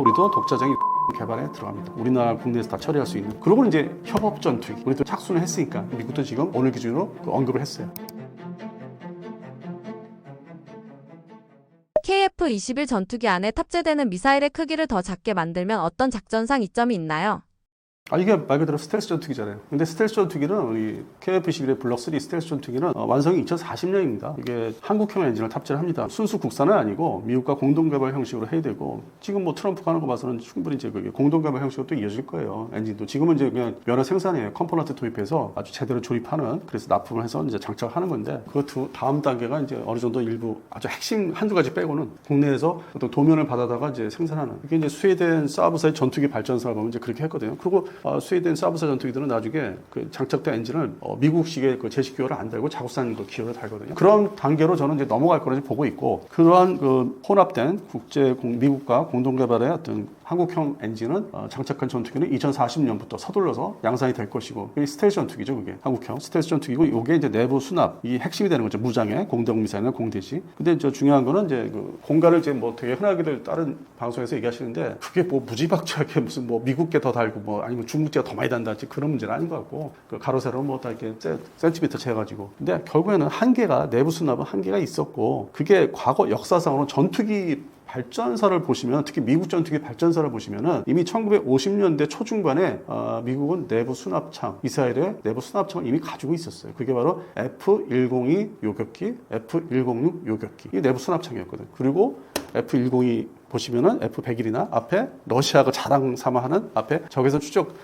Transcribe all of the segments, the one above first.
우리도 독자적인 개발에 들어갑니다. 우리나라 국내에서 다 처리할 수 있는. 그러고 이제 협업 전투기. 우리도 착수는 했으니까 미국도 지금 오늘 기준으로 언급을 했어요. KF-21 전투기 안에 탑재되는 미사일의 크기를 더 작게 만들면 어떤 작전상 이점이 있나요? 이게 말 그대로 스텔스 전투기잖아요. 근데 스텔스 전투기는 우리 KF-21의 블록 3 스텔스 전투기는 완성이 2040년입니다. 이게 한국형 엔진을 탑재를 합니다. 순수 국산은 아니고 미국과 공동개발 형식으로 해야 되고 지금 뭐 트럼프가 하는 거 봐서는 충분히 이제 그게 공동개발 형식으로 또 이어질 거예요. 엔진도 지금은 이제 그냥 면허 생산이에요. 컴포넌트 도입해서 아주 제대로 조립하는 그래서 납품을 해서 이제 장착을 하는 건데 그 다음 단계가 이제 어느 정도 일부 아주 핵심 한두 가지 빼고는 국내에서 어떤 도면을 받아다가 이제 생산하는 이게 이제 스웨덴 사브사의 전투기 발전사를 보면 이제 그렇게 했거든요. 그리고 스웨덴 사브사 전투기들은 나중에 그 장착된 엔진을 미국식의 그 제식 기어를 안 달고 자국산 그 기어를 달거든요. 그런 단계로 저는 이제 넘어갈 거라고 보고 있고 그러한 그 혼합된 미국과 공동 개발의 어떤 한국형 엔진은 장착한 전투기는 2040년부터 서둘러서 양산이 될 것이고 이게 스텔스 전투기죠. 그게 한국형 스텔스 전투기고 이게 이제 내부 수납 이 핵심이 되는 거죠. 무장의 공대공 미사일이나 공대지. 근데 저 중요한 거는 이제 그 공간을 이제 뭐 되게 흔하게들 다른 방송에서 얘기하시는데 그게 뭐 무지막지하게 무슨 뭐 미국 게 더 달고 뭐 아니면 중국제가 더 많이 단다지 그런 문제는 아닌 것 같고 그 가로 세로 뭐 다 이렇게 센티미터 재가지고 근데 결국에는 한계가 내부 수납은 한계가 있었고 그게 과거 역사상으로 전투기 발전사를 보시면 특히 미국 전투기 발전사를 보시면은 이미 1950년대 초중반에 미국은 내부 수납창 미사일의 내부 수납창을 이미 가지고 있었어요. 그게 바로 F-102 요격기, F-106 요격기 이 내부 수납창이었거든. 그리고 F-102 보시면은 F-101이나 앞에 러시아가 자랑 삼아 하는 앞에 적에서 추적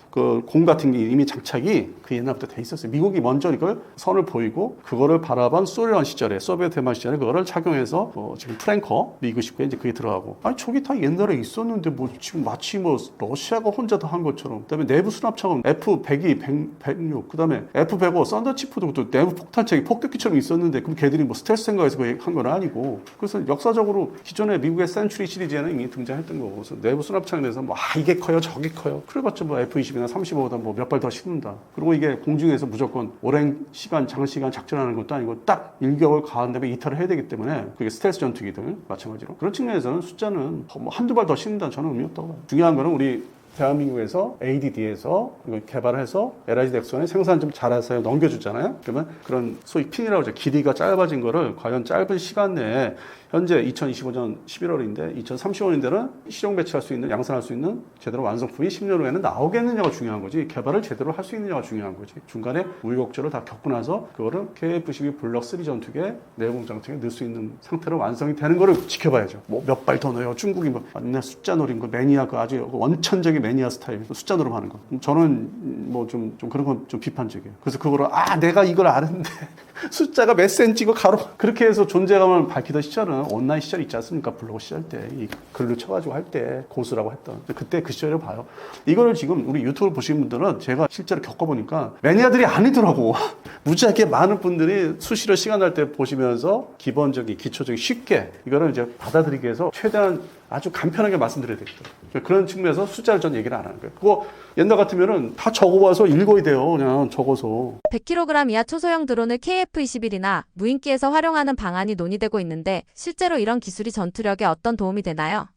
그 공 같은 게 이미 장착이 그 옛날부터 돼 있었어요. 미국이 먼저 이걸 선을 보이고 그거를 바라본 소련 시절에 소비에트 대만 시절에 그거를 착용해서 지금 프랭커 미그 19에 이제 그게 들어가고 아니 저기 다 옛날에 있었는데 뭐 지금 마치 뭐 러시아가 혼자 다 한 것처럼 그다음에 내부 수납창은 F102, 106 그다음에 F105 썬더치프도 또 내부 폭탄책이 폭격기처럼 있었는데 그럼 걔들이 뭐 스텔스 생각해서 한 건 아니고 그래서 역사적으로 기존에 미국의 센츄리 시리즈에는 이미 등장했던 거고 그래서 내부 수납창에 대해서 뭐 이게 커요 저게 커요 그래봤자 뭐 F20이나 35보다 뭐 몇 발 더 싣는다. 그리고 이게 공중에서 무조건 오랜 시간, 장시간 작전하는 것도 아니고 딱 일격을 가한 다음에 이탈을 해야 되기 때문에 그게 스텔스 전투기들 마찬가지로. 그런 측면에서는 숫자는 뭐 한두 발 더 싣는다는 저는 의미 없다고 봐요. 중요한 거는 우리 대한민국에서 ADD에서 이걸 개발해서 LIG 넥슨에 생산 좀 잘해서 넘겨주잖아요. 그러면 그런 소위 핀이라고 하죠. 길이가 짧아진 거를 과연 짧은 시간 내에 현재 2025년 11월인데 2035년대는 실용 배치할 수 있는 양산할 수 있는 제대로 완성품이 10년 후에는 나오겠느냐가 중요한 거지 개발을 제대로 할 수 있느냐가 중요한 거지 중간에 우여곡절을 다 겪고 나서 그거를 KF-12 블록 3 전투기에 내공 장착에 넣을 수 있는 상태로 완성이 되는 거를 지켜봐야죠. 뭐 몇 발 더 넣어요. 중국이 뭐 맨날 숫자 노린 거 매니아 그 아주 원천적인 매니아 스타일 숫자 노름하는 거 저는 뭐 좀 그런 건 좀 비판적이에요. 그래서 그거를 내가 이걸 아는데 숫자가 몇 센치고 가로 그렇게 해서 존재감을 밝히던 시절은 온라인 시절 있지 않습니까? 블로그 시절 때 이 글로 쳐가지고 할 때 고수라고 했던 그때 그 시절을 봐요. 이거를 지금 우리 유튜브 보시는 분들은 제가 실제로 겪어보니까 매니아들이 아니더라고. 무지하게 많은 분들이 수시로 시간 날 때 보시면서 기본적인 기초적인 쉽게 이거를 이제 받아들이기 위해서 최대한 아주 간편하게 말씀드려야 되겠더라고요. 그런 측면에서 숫자를 전 얘기를 안 하는 거예요. 그거 옛날 같으면은 다 적어와서 읽어야 돼요. 그냥 적어서. 100kg 이하 초소형 드론을 KF-21이나 무인기에서 활용하는 방안이 논의되고 있는데 실제로 이런 기술이 전투력에 어떤 도움이 되나요?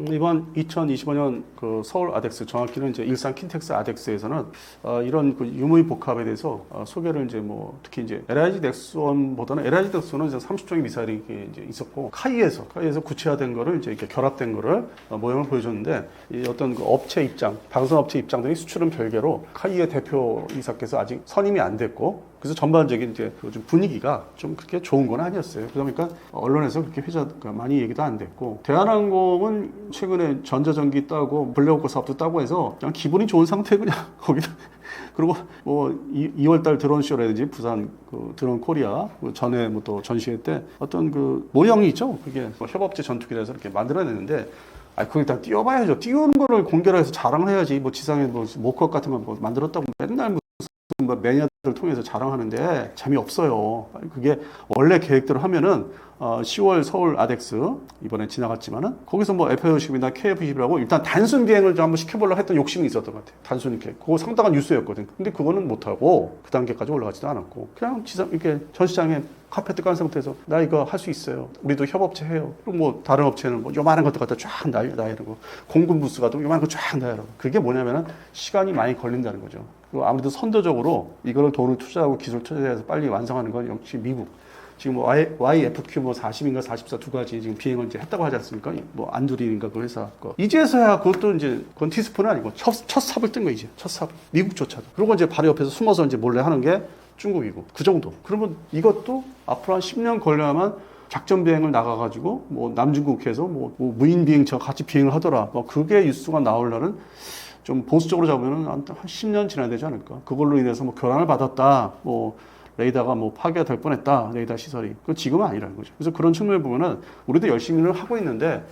이번 2025년 그 서울 아덱스 정확히는 이제 일산 킨텍스 아덱스에서는 이런 그 유무의 복합에 대해서 소개를 이제 뭐 특히 이제 LIG 넥슨보다는 LIG 넥슨은 이제 30종의 미사일이 이제 있었고 카이에서 구체화된 거를 이제 이렇게 결합된 거를 모형을 보여줬는데 이 어떤 그 업체 입장, 방산 업체 입장들이 수출은 별개로 카이의 대표이사께서 아직 선임이 안 됐고 그래서 전반적인 이제 좀 분위기가 좀 그렇게 좋은 건 아니었어요. 그러니까 언론에서 그렇게 많이 얘기도 안 됐고 대한항공은 최근에 전자전기 따고 블랙호크 사업도 따고 해서 그냥 기분이 좋은 상태 그냥 거기다 그리고 뭐 2월달 드론 쇼라든지 부산 그 드론 코리아 그 전에 뭐 또 전시회 때 어떤 그 모형이 있죠. 그게 뭐 협업체 전투기라서 이렇게 만들어냈는데 거기다 띄워봐야죠. 띄우는 거를 공개를 해서 자랑을 해야지. 뭐 지상에 뭐 모컷 같은 거 뭐 만들었다고 맨날 뭐 뭐 매니아들을 통해서 자랑하는데 재미없어요. 그게 원래 계획대로 하면은 10월 서울 아덱스 이번에 지나갔지만은 거기서 뭐 F50이나 KF21하고 일단 단순 비행을 좀 한번 시켜보려고 했던 욕심이 있었던 것 같아요. 단순 이렇게 그거 상당한 뉴스였거든. 근데 그거는 못하고 그 단계까지 올라가지도 않았고 그냥 이렇게 전시장에 카페트 깐 상태에서 나 이거 할 수 있어요. 우리도 협업체 해요. 그리고 뭐 다른 업체는 뭐 요만한 것들 갖다 쫙 나열하고 공군 부스 가도 요만한 거 쫙 나열하고 그게 뭐냐면은 시간이 많이 걸린다는 거죠. 그리고 아무래도 선도적으로 이거를 돈을 투자하고 기술 투자해서 빨리 완성하는 건 역시 미국. 지금 뭐 YFQ 뭐 40인가 44 두 가지 지금 비행을 이제 했다고 하지 않습니까? 뭐 안두리인가 그 회사 거. 이제서야 그것도 이제 그건 티스푼은 아니고 첫 삽을 뜬 거 이제 첫 삽. 미국조차도. 그리고 이제 바로 옆에서 숨어서 이제 몰래 하는 게 중국이고 그 정도. 그러면 이것도 앞으로 한 10년 걸려야만 작전 비행을 나가가지고 뭐 남중국해에서 뭐 무인 비행차 같이 비행을 하더라. 뭐 그게 뉴스가 나오려는 좀 보수적으로 잡으면은 한 10년 지나야 되지 않을까. 그걸로 인해서 뭐 교란을 받았다. 뭐 레이더가 뭐 파괴가 될 뻔했다. 레이더 시설이. 그 지금은 아니라는 거죠. 그래서 그런 측면을 보면은 우리도 열심히는 하고 있는데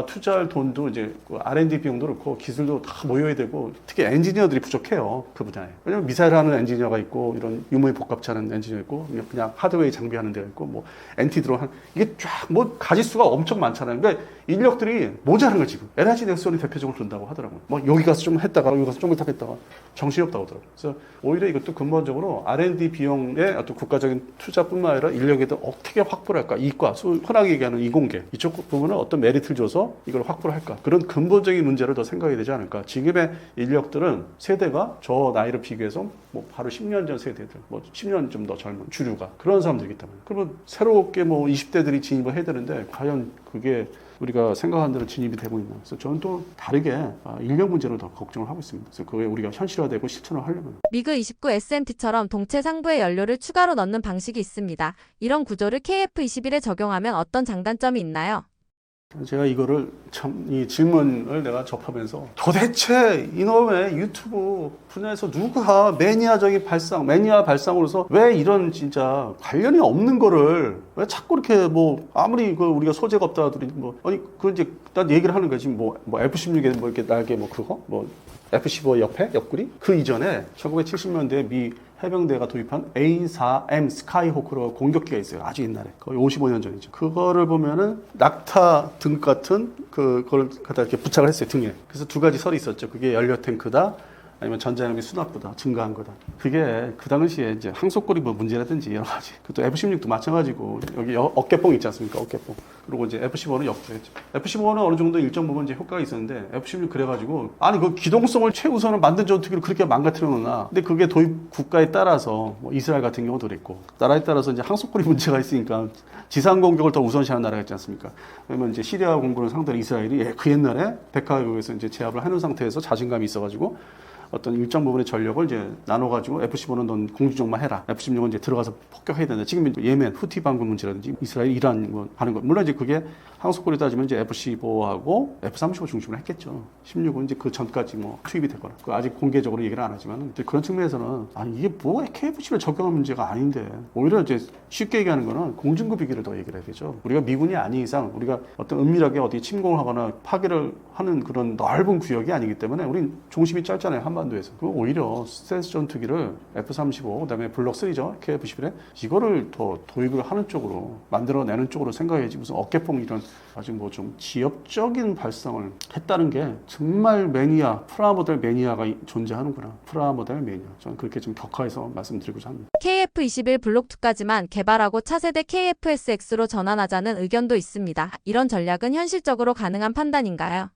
투자할 돈도 이제 그 R&D 비용도 그렇고 기술도 다 모여야 되고 특히 엔지니어들이 부족해요. 그 분야에. 왜냐면 미사일 하는 엔지니어가 있고 이런 유무의 복합체 하는 엔지니어 있고 그냥 하드웨어 장비하는 데가 있고 뭐 엔티 드론 이게 쫙 뭐 가지수가 엄청 많잖아요. 그러니까 인력들이 모자란 거 지금. LG 넥슨이 대표적으로 그런다고 하더라고요. 뭐 여기 가서 좀 했다가 여기 가서 좀 했다가 정신이 없다고 하더라고요. 그래서 오히려 이것도 근본적으로 R&D 비용의 어떤 국가적인 투자뿐만 아니라 인력에도 어떻게 확보를 할까? 이과, 흔하게 얘기하는 이공계 이쪽 부분은 어떤 메리트를 줘서 이걸 확보를 할까? 그런 근본적인 문제를 더 생각해야 되지 않을까? 지금의 인력들은 세대가 저 나이를 비교해서 뭐 바로 10년 전 세대들, 뭐 10년 좀 더 젊은 주류가 그런 사람들이기 때문에 그러면 새롭게 뭐 20대들이 진입을 해야 되는데 과연 그게 우리가 생각한 대로 진입이 되고 있나. 그래서 저는 또 다르게 인력 문제를 더 걱정을 하고 있습니다. 그래서 그게 우리가 현실화되고 실천을 하려면. 미그 29 SMT처럼 동체 상부에 연료를 추가로 넣는 방식이 있습니다. 이런 구조를 KF21에 적용하면 어떤 장단점이 있나요? 제가 이거를 참 이 질문을 내가 접하면서 도대체 이놈의 유튜브 분야에서 누가 매니아적인 발상, 매니아 발상으로서 왜 이런 진짜 관련이 없는 거를 왜 자꾸 이렇게 뭐 아무리 그 우리가 소재가 없다 하더니 뭐 아니 그 이제 난 얘기를 하는 거지 뭐 F-16에 뭐 이렇게 날개 뭐 그거 뭐 F-15 옆구리 그 이전에 1970년대 미 해병대가 도입한 A4M 스카이호크로 공격기가 있어요. 아주 옛날에. 거의 55년 전이죠. 그거를 보면은 낙타 등 같은 그걸 갖다 이렇게 부착을 했어요. 등에. 그래서 두 가지 설이 있었죠. 그게 연료 탱크다. 아니면 전자장비 수납보다 증가한 거다. 그게 그 당시에 이제 항속고리 뭐 문제라든지 여러 가지. 또 F-16도 마찬가지고 여기 어깨뽕 있지 않습니까? 어깨뽕. 그리고 이제 F-15는 역도했죠. F-15는 어느 정도 일정 부분 이제 효과가 있었는데 F-16 그래가지고 아니 그 기동성을 최우선을 만든 전투기를 그렇게 망가뜨려 놓나. 근데 그게 도입 국가에 따라서 뭐 이스라엘 같은 경우도 그랬고 나라에 따라서 이제 항속고리 문제가 있으니까 지상 공격을 더 우선시하는 나라가 있지 않습니까? 그러면 이제 시리아 공군을 상대로 이스라엘이 그 옛날에 백화역에서 이제 제압을 해놓은 상태에서 자신감이 있어가지고 어떤 일정 부분의 전력을 이제 나눠가지고 F-15는 넌 공주정만 해라. F-16은 이제 들어가서 폭격해야 된다. 지금 예멘, 후티 반군 문제라든지 이스라엘, 이란 뭐 하는 거. 물론 이제 그게 항속고리 따지면 이제 F-15하고 F-35 중심으로 했겠죠. 16은 이제 그 전까지 뭐 투입이 되거나. 그 아직 공개적으로 얘기를 안 하지만 그런 측면에서는 아니 이게 뭐 KF-11을 적용할 문제가 아닌데 오히려 이제 쉽게 얘기하는 거는 공중급 위기를 더 얘기를 해야 되죠. 우리가 미군이 아닌 이상 우리가 어떤 은밀하게 어디 침공을 하거나 파괴를 하는 그런 넓은 구역이 아니기 때문에 우린 중심이 짧잖아요. 한반도에서. 그 오히려 스텔스 전투기를 F-35 그다음에 블록 3죠. KF-11에 이거를 더 도입을 하는 쪽으로 만들어내는 쪽으로 생각해야지 무슨 어깨뽕 이런 아주 뭐 좀 지역적인 발상을 했다는 게 정말 매니아, 프라모델 매니아가 존재하는구나. 프라모델 매니아. 저는 그렇게 좀 격화해서 말씀드리고자 합니다. KF21 블록2까지만 개발하고 차세대 KF-SX로 전환하자는 의견도 있습니다. 이런 전략은 현실적으로 가능한 판단인가요?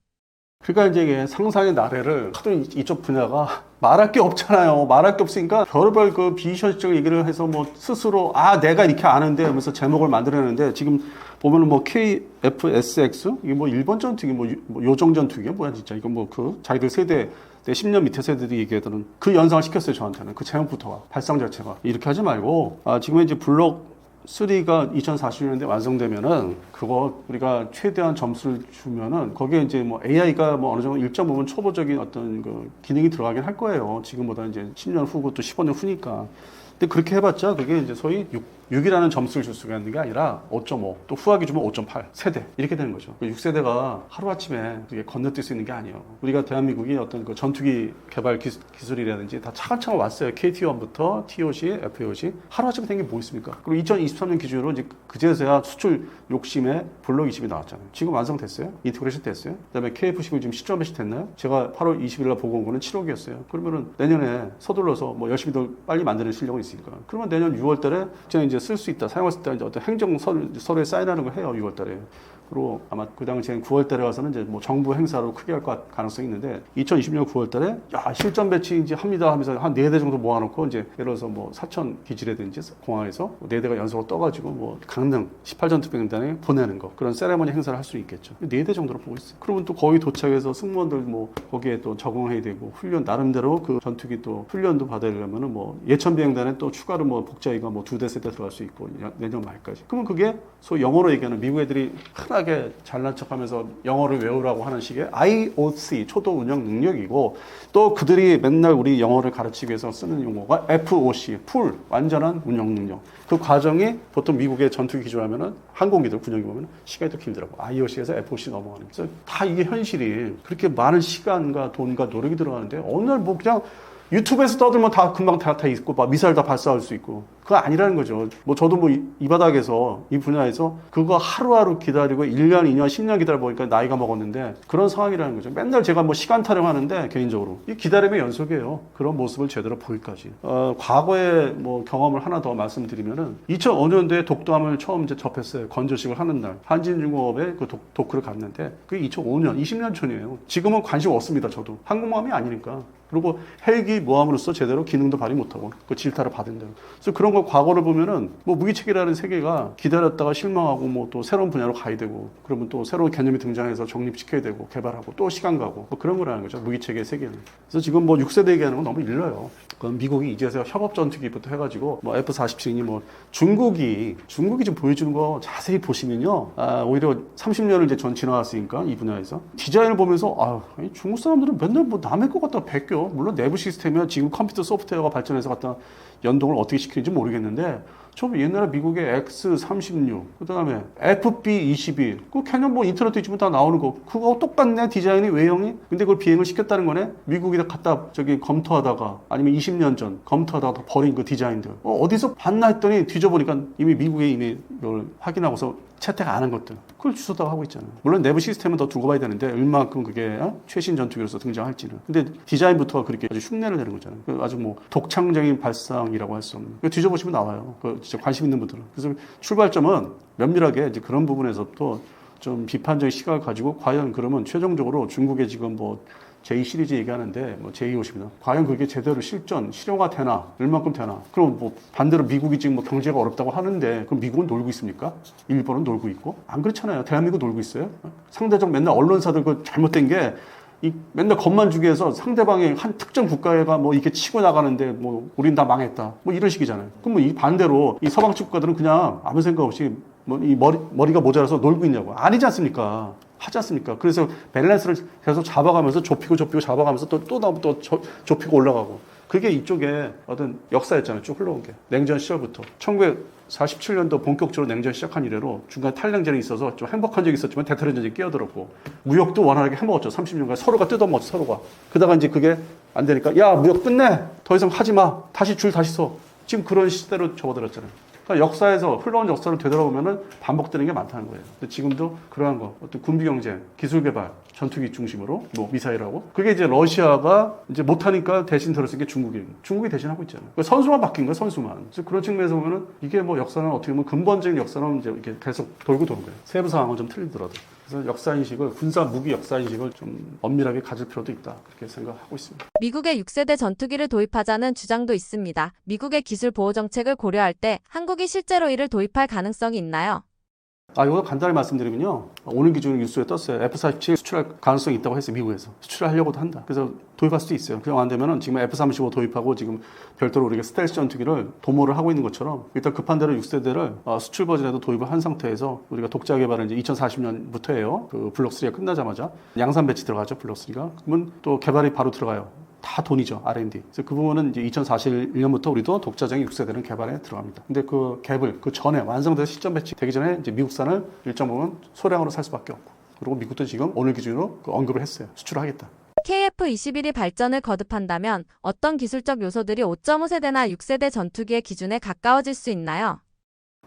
그러니까 이제 이게 상상의 나래를 하도 이쪽 분야가 말할 게 없잖아요. 말할 게 없으니까 별의별 그 비현실적 얘기를 해서 뭐 스스로 내가 이렇게 아는데 하면서 제목을 만들어내는데 지금 보면은 뭐 KF-SX 이게 뭐 일본 전투기 뭐 요정 전투기가 뭐야 진짜 이거 뭐 그 자기들 세대 내 10년 밑에 세대들이 얘기하더는 그 연상을 시켰어요 저한테는 그 제목부터가 발상 자체가 이렇게 하지 말고 지금 이제 블록 3가 2040년대 완성되면은 그거 우리가 최대한 점수를 주면은 거기에 이제 뭐 AI가 뭐 어느 정도 일정 부분 초보적인 어떤 그 기능이 들어가긴 할 거예요. 지금보다 이제 10년 후고 또 15년 후니까. 근데 그렇게 해봤자 그게 이제 소위 6이라는 점수를 줄 수가 있는 게 아니라 5.5, 또 후하게 주면 5.8 세대 이렇게 되는 거죠. 6세대가 하루아침에 그게 건너뛸 수 있는 게 아니에요. 우리가 대한민국이 어떤 그 전투기 개발 기술이라든지 다 차근차근 왔어요. KT-1부터 TOC, FAOC 하루아침에 된 게 뭐 있습니까? 그리고 2023년 기준으로 이제 그제서야 수출 욕심에 블록 20이 나왔잖아요. 지금 완성됐어요? 인테그레이션 됐어요? 그다음에 KF10을 지금 시점 몇이 됐나요? 제가 8월 20일 날 보고 온 거는 7억이었어요. 그러면은 내년에 서둘러서 뭐 열심히 더 빨리 만드는 실력은 있으니까. 그러면 내년 6월 달에 제가 이제 쓸 수 있다. 사용할 수 있다. 이제 어떤 행정서류에 사인하는 걸 해요. 6월 달에. 그리고 아마 그 당시엔 9월 달에 와서는 이제 뭐 정부 행사로 크게 할 가능성이 있는데 2020년 9월 달에 야, 실전 배치 이제 합니다 하면서 한 4대 정도 모아놓고 이제 예를 들어서 뭐 사천 기지라든지 공항에서 4대가 연속으로 떠가지고 뭐 강릉 18전투병단에 보내는 거 그런 세레머니 행사를 할 수 있겠죠. 4대 정도로 보고 있어요. 그러면 또 거의 도착해서 승무원들 뭐 거기에 또 적응해야 되고 훈련 나름대로 그 전투기 또 훈련도 받으려면은 뭐 예천비행단에 또 추가로 뭐 복자위가 뭐 2대 세대 들어갈 수 있고 내년 말까지. 그러면 그게 소위 영어로 얘기하는 미국 애들이 흔하게 잘난 척하면서 영어를 외우라고 하는 식의 IOC 초도 운영 능력이고 또 그들이 맨날 우리 영어를 가르치기 위해서 쓰는 용어가 FOC 풀 완전한 운영 능력. 그 과정이 보통 미국의 전투기 기조하면은 항공기들 군용기 보면 시간이 더 길더라고. IOC에서 FOC 넘어가는. 그래서 다 이게 현실이 그렇게 많은 시간과 돈과 노력이 들어가는데 어느 날 뭐 그냥 유튜브에서 떠들면 다 금방 다 있고 막 미사일 다 발사할 수 있고 그거 아니라는 거죠. 뭐 저도 뭐 이 바닥에서 이 분야에서 그거 하루하루 기다리고 1년, 2년, 10년 기다려 보니까 나이가 먹었는데 그런 상황이라는 거죠. 맨날 제가 뭐 시간 타령하는데 개인적으로 이 기다림의 연속이에요. 그런 모습을 제대로 보기까지. 과거의 뭐 경험을 하나 더 말씀드리면은 2005년도에 독도함을 처음 이제 접했어요. 건조식을 하는 날 한진중공업에 그 도크를 갔는데 그게 2005년, 20년 전이에요. 지금은 관심 없습니다. 저도 항공모함이 아니니까. 그리고 헬기 모함으로써 제대로 기능도 발휘 못하고 그 질타를 받은 대로. 그래서 그런 거 과거를 보면은 뭐 무기체계라는 세계가 기다렸다가 실망하고 뭐 또 새로운 분야로 가야 되고 그러면 또 새로운 개념이 등장해서 정립시켜야 되고 개발하고 또 시간 가고 뭐 그런 거라는 거죠. 무기체계 세계는. 그래서 지금 뭐 6세대 얘기하는 건 너무 일러요. 그건 미국이 이제서 협업 전투기부터 해가지고 뭐 F-47이니 뭐 중국이 좀 보여주는 거 자세히 보시면요. 오히려 30년을 이제 전 지나왔으니까 이 분야에서 디자인을 보면서 중국 사람들은 맨날 뭐 남의 것 갖다 베껴. 물론 내부 시스템이야 지금 컴퓨터 소프트웨어가 발전해서 갖다 연동을 어떻게 시키는지 모르겠는데 저 옛날에 미국의 X36 그다음에 FB22 그 캐년 뭐 인터넷 뒤지면 다 나오는 거 그거 똑같네 디자인이 외형이 근데 그걸 비행을 시켰다는 거네 미국에다 갖다 저기 검토하다가 아니면 20년 전 검토하다가 버린 그 디자인들 어디서 봤나 했더니 뒤져보니까 이미 미국에 이미 이걸 확인하고서 채택 안 한 것들 그걸 주워다가 하고 있잖아요. 물론 내부 시스템은 더 두고 봐야 되는데 얼마큼 그게 최신 전투기로서 등장할지는. 근데 디자인부터가 그렇게 아주 흉내를 내는 거잖아요. 아주 뭐 독창적인 발상이라고 할 수 없는. 뒤져보시면 나와요. 진짜 관심 있는 분들은. 그래서 출발점은 면밀하게 이제 그런 부분에서부터 좀 비판적인 시각을 가지고 과연 그러면 최종적으로 중국의 지금 뭐 제2 시리즈 얘기하는데 뭐 제250이나 과연 그게 제대로 실용화 되나 얼마큼 되나 그럼 뭐 반대로 미국이 지금 뭐 경제가 어렵다고 하는데 그럼 미국은 놀고 있습니까? 일본은 놀고 있고 안 그렇잖아요. 대한민국 놀고 있어요. 상대적 맨날 언론사들 그 잘못된 게 맨날 겁만 주기 위해서 상대방의 한 특정 국가가 뭐 이렇게 치고 나가는데 뭐 우린 다 망했다 뭐 이런 식이잖아요. 그럼 뭐 이 반대로 이 서방 국가들은 그냥 아무 생각 없이 뭐 이 머리가 모자라서 놀고 있냐고 아니지 않습니까? 하지 않습니까? 그래서 밸런스를 계속 잡아가면서 좁히고 잡아가면서 또 나오면 또 좁히고 올라가고 그게 이쪽에 어떤 역사였잖아요. 쭉 흘러온 게 냉전 시절부터 1947년도 본격적으로 냉전 시작한 이래로 중간에 탈냉전이 있어서 좀 행복한 적이 있었지만 대테러 전쟁이 끼어들었고 무역도 원활하게 해먹었죠. 30년간 서로가 뜯어먹었죠. 서로가 그러다가 이제 그게 안 되니까 야 무역 끝내 더 이상 하지 마 다시 줄 다시 서 지금 그런 시대로 접어들었잖아요. 그러니까 역사에서 흘러온 역사를 되돌아보면은 반복되는 게 많다는 거예요. 근데 지금도 그러한 거, 어떤 군비 경쟁, 기술 개발, 전투기 중심으로, 뭐 미사일하고 그게 이제 러시아가 이제 못하니까 대신 들어쓴 게 중국이 대신하고 있잖아요. 그러니까 선수만 바뀐 거예요, 선수만. 그래서 그런 측면에서 보면은 이게 뭐 역사는 어떻게 보면 근본적인 역사는 이제 이렇게 계속 돌고 도는 거예요. 세부 상황은 좀 틀리더라도. 그래서 역사인식을 군사 무기 역사인식을 좀 엄밀하게 가질 필요도 있다 그렇게 생각하고 있습니다. 미국의 6세대 전투기를 도입하자는 주장도 있습니다. 미국의 기술 보호 정책을 고려할 때 한국이 실제로 이를 도입할 가능성이 있나요? 이거 간단히 말씀드리면요. 오늘 기준으로 뉴스에 떴어요. F-47 수출할 가능성이 있다고 했어요. 미국에서. 수출하려고도 한다. 그래서 도입할 수도 있어요. 그냥 안 되면은 지금 F-35 도입하고 지금 별도로 우리가 스텔스 전투기를 도모를 하고 있는 것처럼 일단 급한 대로 6세대를 수출 버전에도 도입을 한 상태에서 우리가 독자 개발은 이제 2040년부터예요. 그 블록 3가 끝나자마자 양산 배치 들어가죠. 블록 3가. 그러면 또 개발이 바로 들어가요. 다 돈이죠. R&D. 그래서 그 부분은 이제 2041년부터 우리도 독자적인 6세대는 개발에 들어갑니다. 근데 그 갭을 그 전에 완성돼서 시점 배치되기 전에 이제 미국산을 일정 부분 소량으로 살 수밖에 없고, 그리고 미국도 지금 오늘 기준으로 그 언급을 했어요. 수출하겠다. KF-21이 발전을 거듭한다면 어떤 기술적 요소들이 5.5세대나 6세대 전투기의 기준에 가까워질 수 있나요?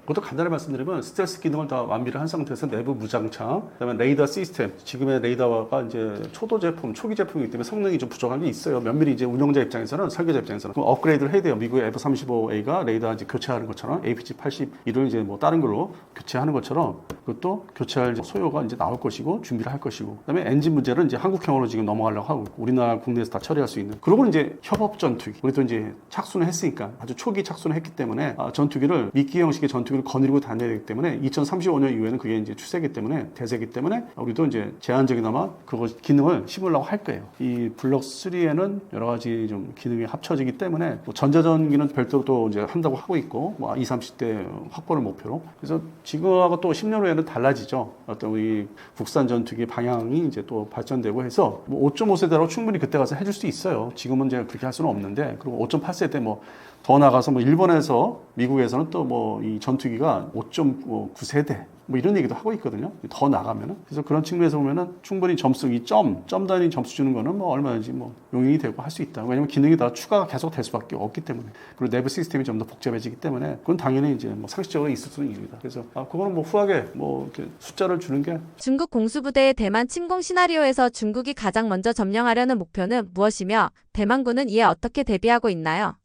그것도 간단히 말씀드리면 스텔스 기능을 다 완비를 한 상태에서 내부 무장창, 그다음에 레이더 시스템, 지금의 레이더가 이제 초도 제품, 초기 제품이기 때문에 성능이 좀 부족한 게 있어요. 면밀히 이제 운영자 입장에서는, 설계자 입장에서는 그럼 업그레이드를 해야 돼요. 미국의 F-35A가 레이더 이제 교체하는 것처럼 APG-81을 이제 뭐 다른 걸로 교체하는 것처럼 그것도 교체할 이제 소요가 이제 나올 것이고 준비를 할 것이고, 그다음에 엔진 문제는 이제 한국형으로 지금 넘어가려고 하고 있고, 우리나라 국내에서 다 처리할 수 있는. 그리고 이제 협업 전투기, 우리도 이제 착수는 했으니까 아주 초기 착수는 했기 때문에 전투기를 미끼 형식의 전투기를 거느리고 다녀야 되기 때문에 2035년 이후에는 그게 이제 추세기 때문에, 대세기 때문에 우리도 이제 제한적이나마 그거 기능을 심으려고 할 거예요. 이 블록 3에는 여러 가지 좀 기능이 합쳐지기 때문에 뭐 전자전기는 별도로 또 이제 한다고 하고 있고, 뭐 20, 30대 확보를 목표로. 그래서 지금하고 또 10년 후에는 달라지죠. 어떤 우리 국산 전투기 방향이 이제 또 발전되고 해서 뭐 5.5세대로 충분히 그때 가서 해줄 수 있어요. 지금은 이제 그렇게 할 수는 없는데, 그리고 5.8세대 뭐 더 나가서 뭐 일본에서, 미국에서는 또 뭐 이 전투기가 5.9세대 뭐 이런 얘기도 하고 있거든요. 더 나가면은. 그래서 그런 측면에서 보면은 충분히 점수, 이 점 단위 점수 주는 거는 뭐 얼마든지 뭐 용인이 되고 할 수 있다. 왜냐면 기능이 다 추가가 계속 될 수밖에 없기 때문에. 그리고 내부 시스템이 좀 더 복잡해지기 때문에 그건 당연히 이제 뭐 상식적으로 있을 수는 있습니다. 그래서 그거는 뭐 후하게 뭐 이렇게 숫자를 주는 게. 중국 공수부대의 대만 침공 시나리오에서 중국이 가장 먼저 점령하려는 목표는 무엇이며 대만군은 이에 어떻게 대비하고 있나요?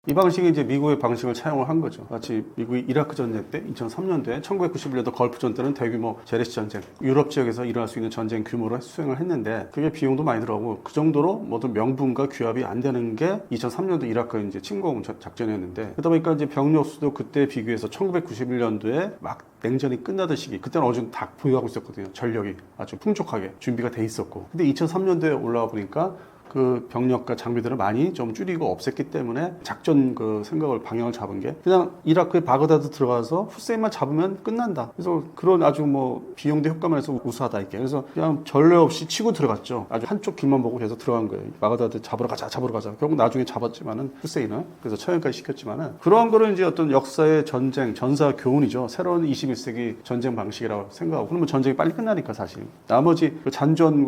이 방식이 이제 미국의 방식을 차용을 한 거죠. 마치 미국이 이라크 전쟁 때 2003년도에 1991년도 걸프전 때는 대규모 재래시 전쟁, 유럽 지역에서 일어날 수 있는 전쟁 규모로 수행을 했는데 그게 비용도 많이 들어가고 그 정도로 모든 명분과 규합이 안 되는 게 2003년도 이라크 이제 침공 작전이었는데, 그러다 보니까 이제 병력 수도 그때 비교해서 1991년도에 막 냉전이 끝나던 시기, 그때는 어느 정도 다 보유하고 있었거든요. 전력이 아주 풍족하게 준비가 돼 있었고, 근데 2003년도에 올라와 보니까 그 병력과 장비들을 많이 좀 줄이고 없앴기 때문에 작전 그 생각을 방향을 잡은 게 그냥 이라크에 바그다드 들어가서 후세인만 잡으면 끝난다. 그래서 그런 아주 뭐 비용대 효과만 해서 우수하다 이렇게. 그래서 그냥 전례 없이 치고 들어갔죠. 아주 한쪽 길만 보고 계속 들어간 거예요. 바그다드 잡으러 가자. 결국 나중에 잡았지만은 후세인은, 그래서 처형까지 시켰지만은, 그러한 거는 이제 어떤 역사의 전쟁, 전사 교훈이죠. 새로운 21세기 전쟁 방식이라고 생각하고, 그러면 전쟁이 빨리 끝나니까 사실 나머지 그 잔존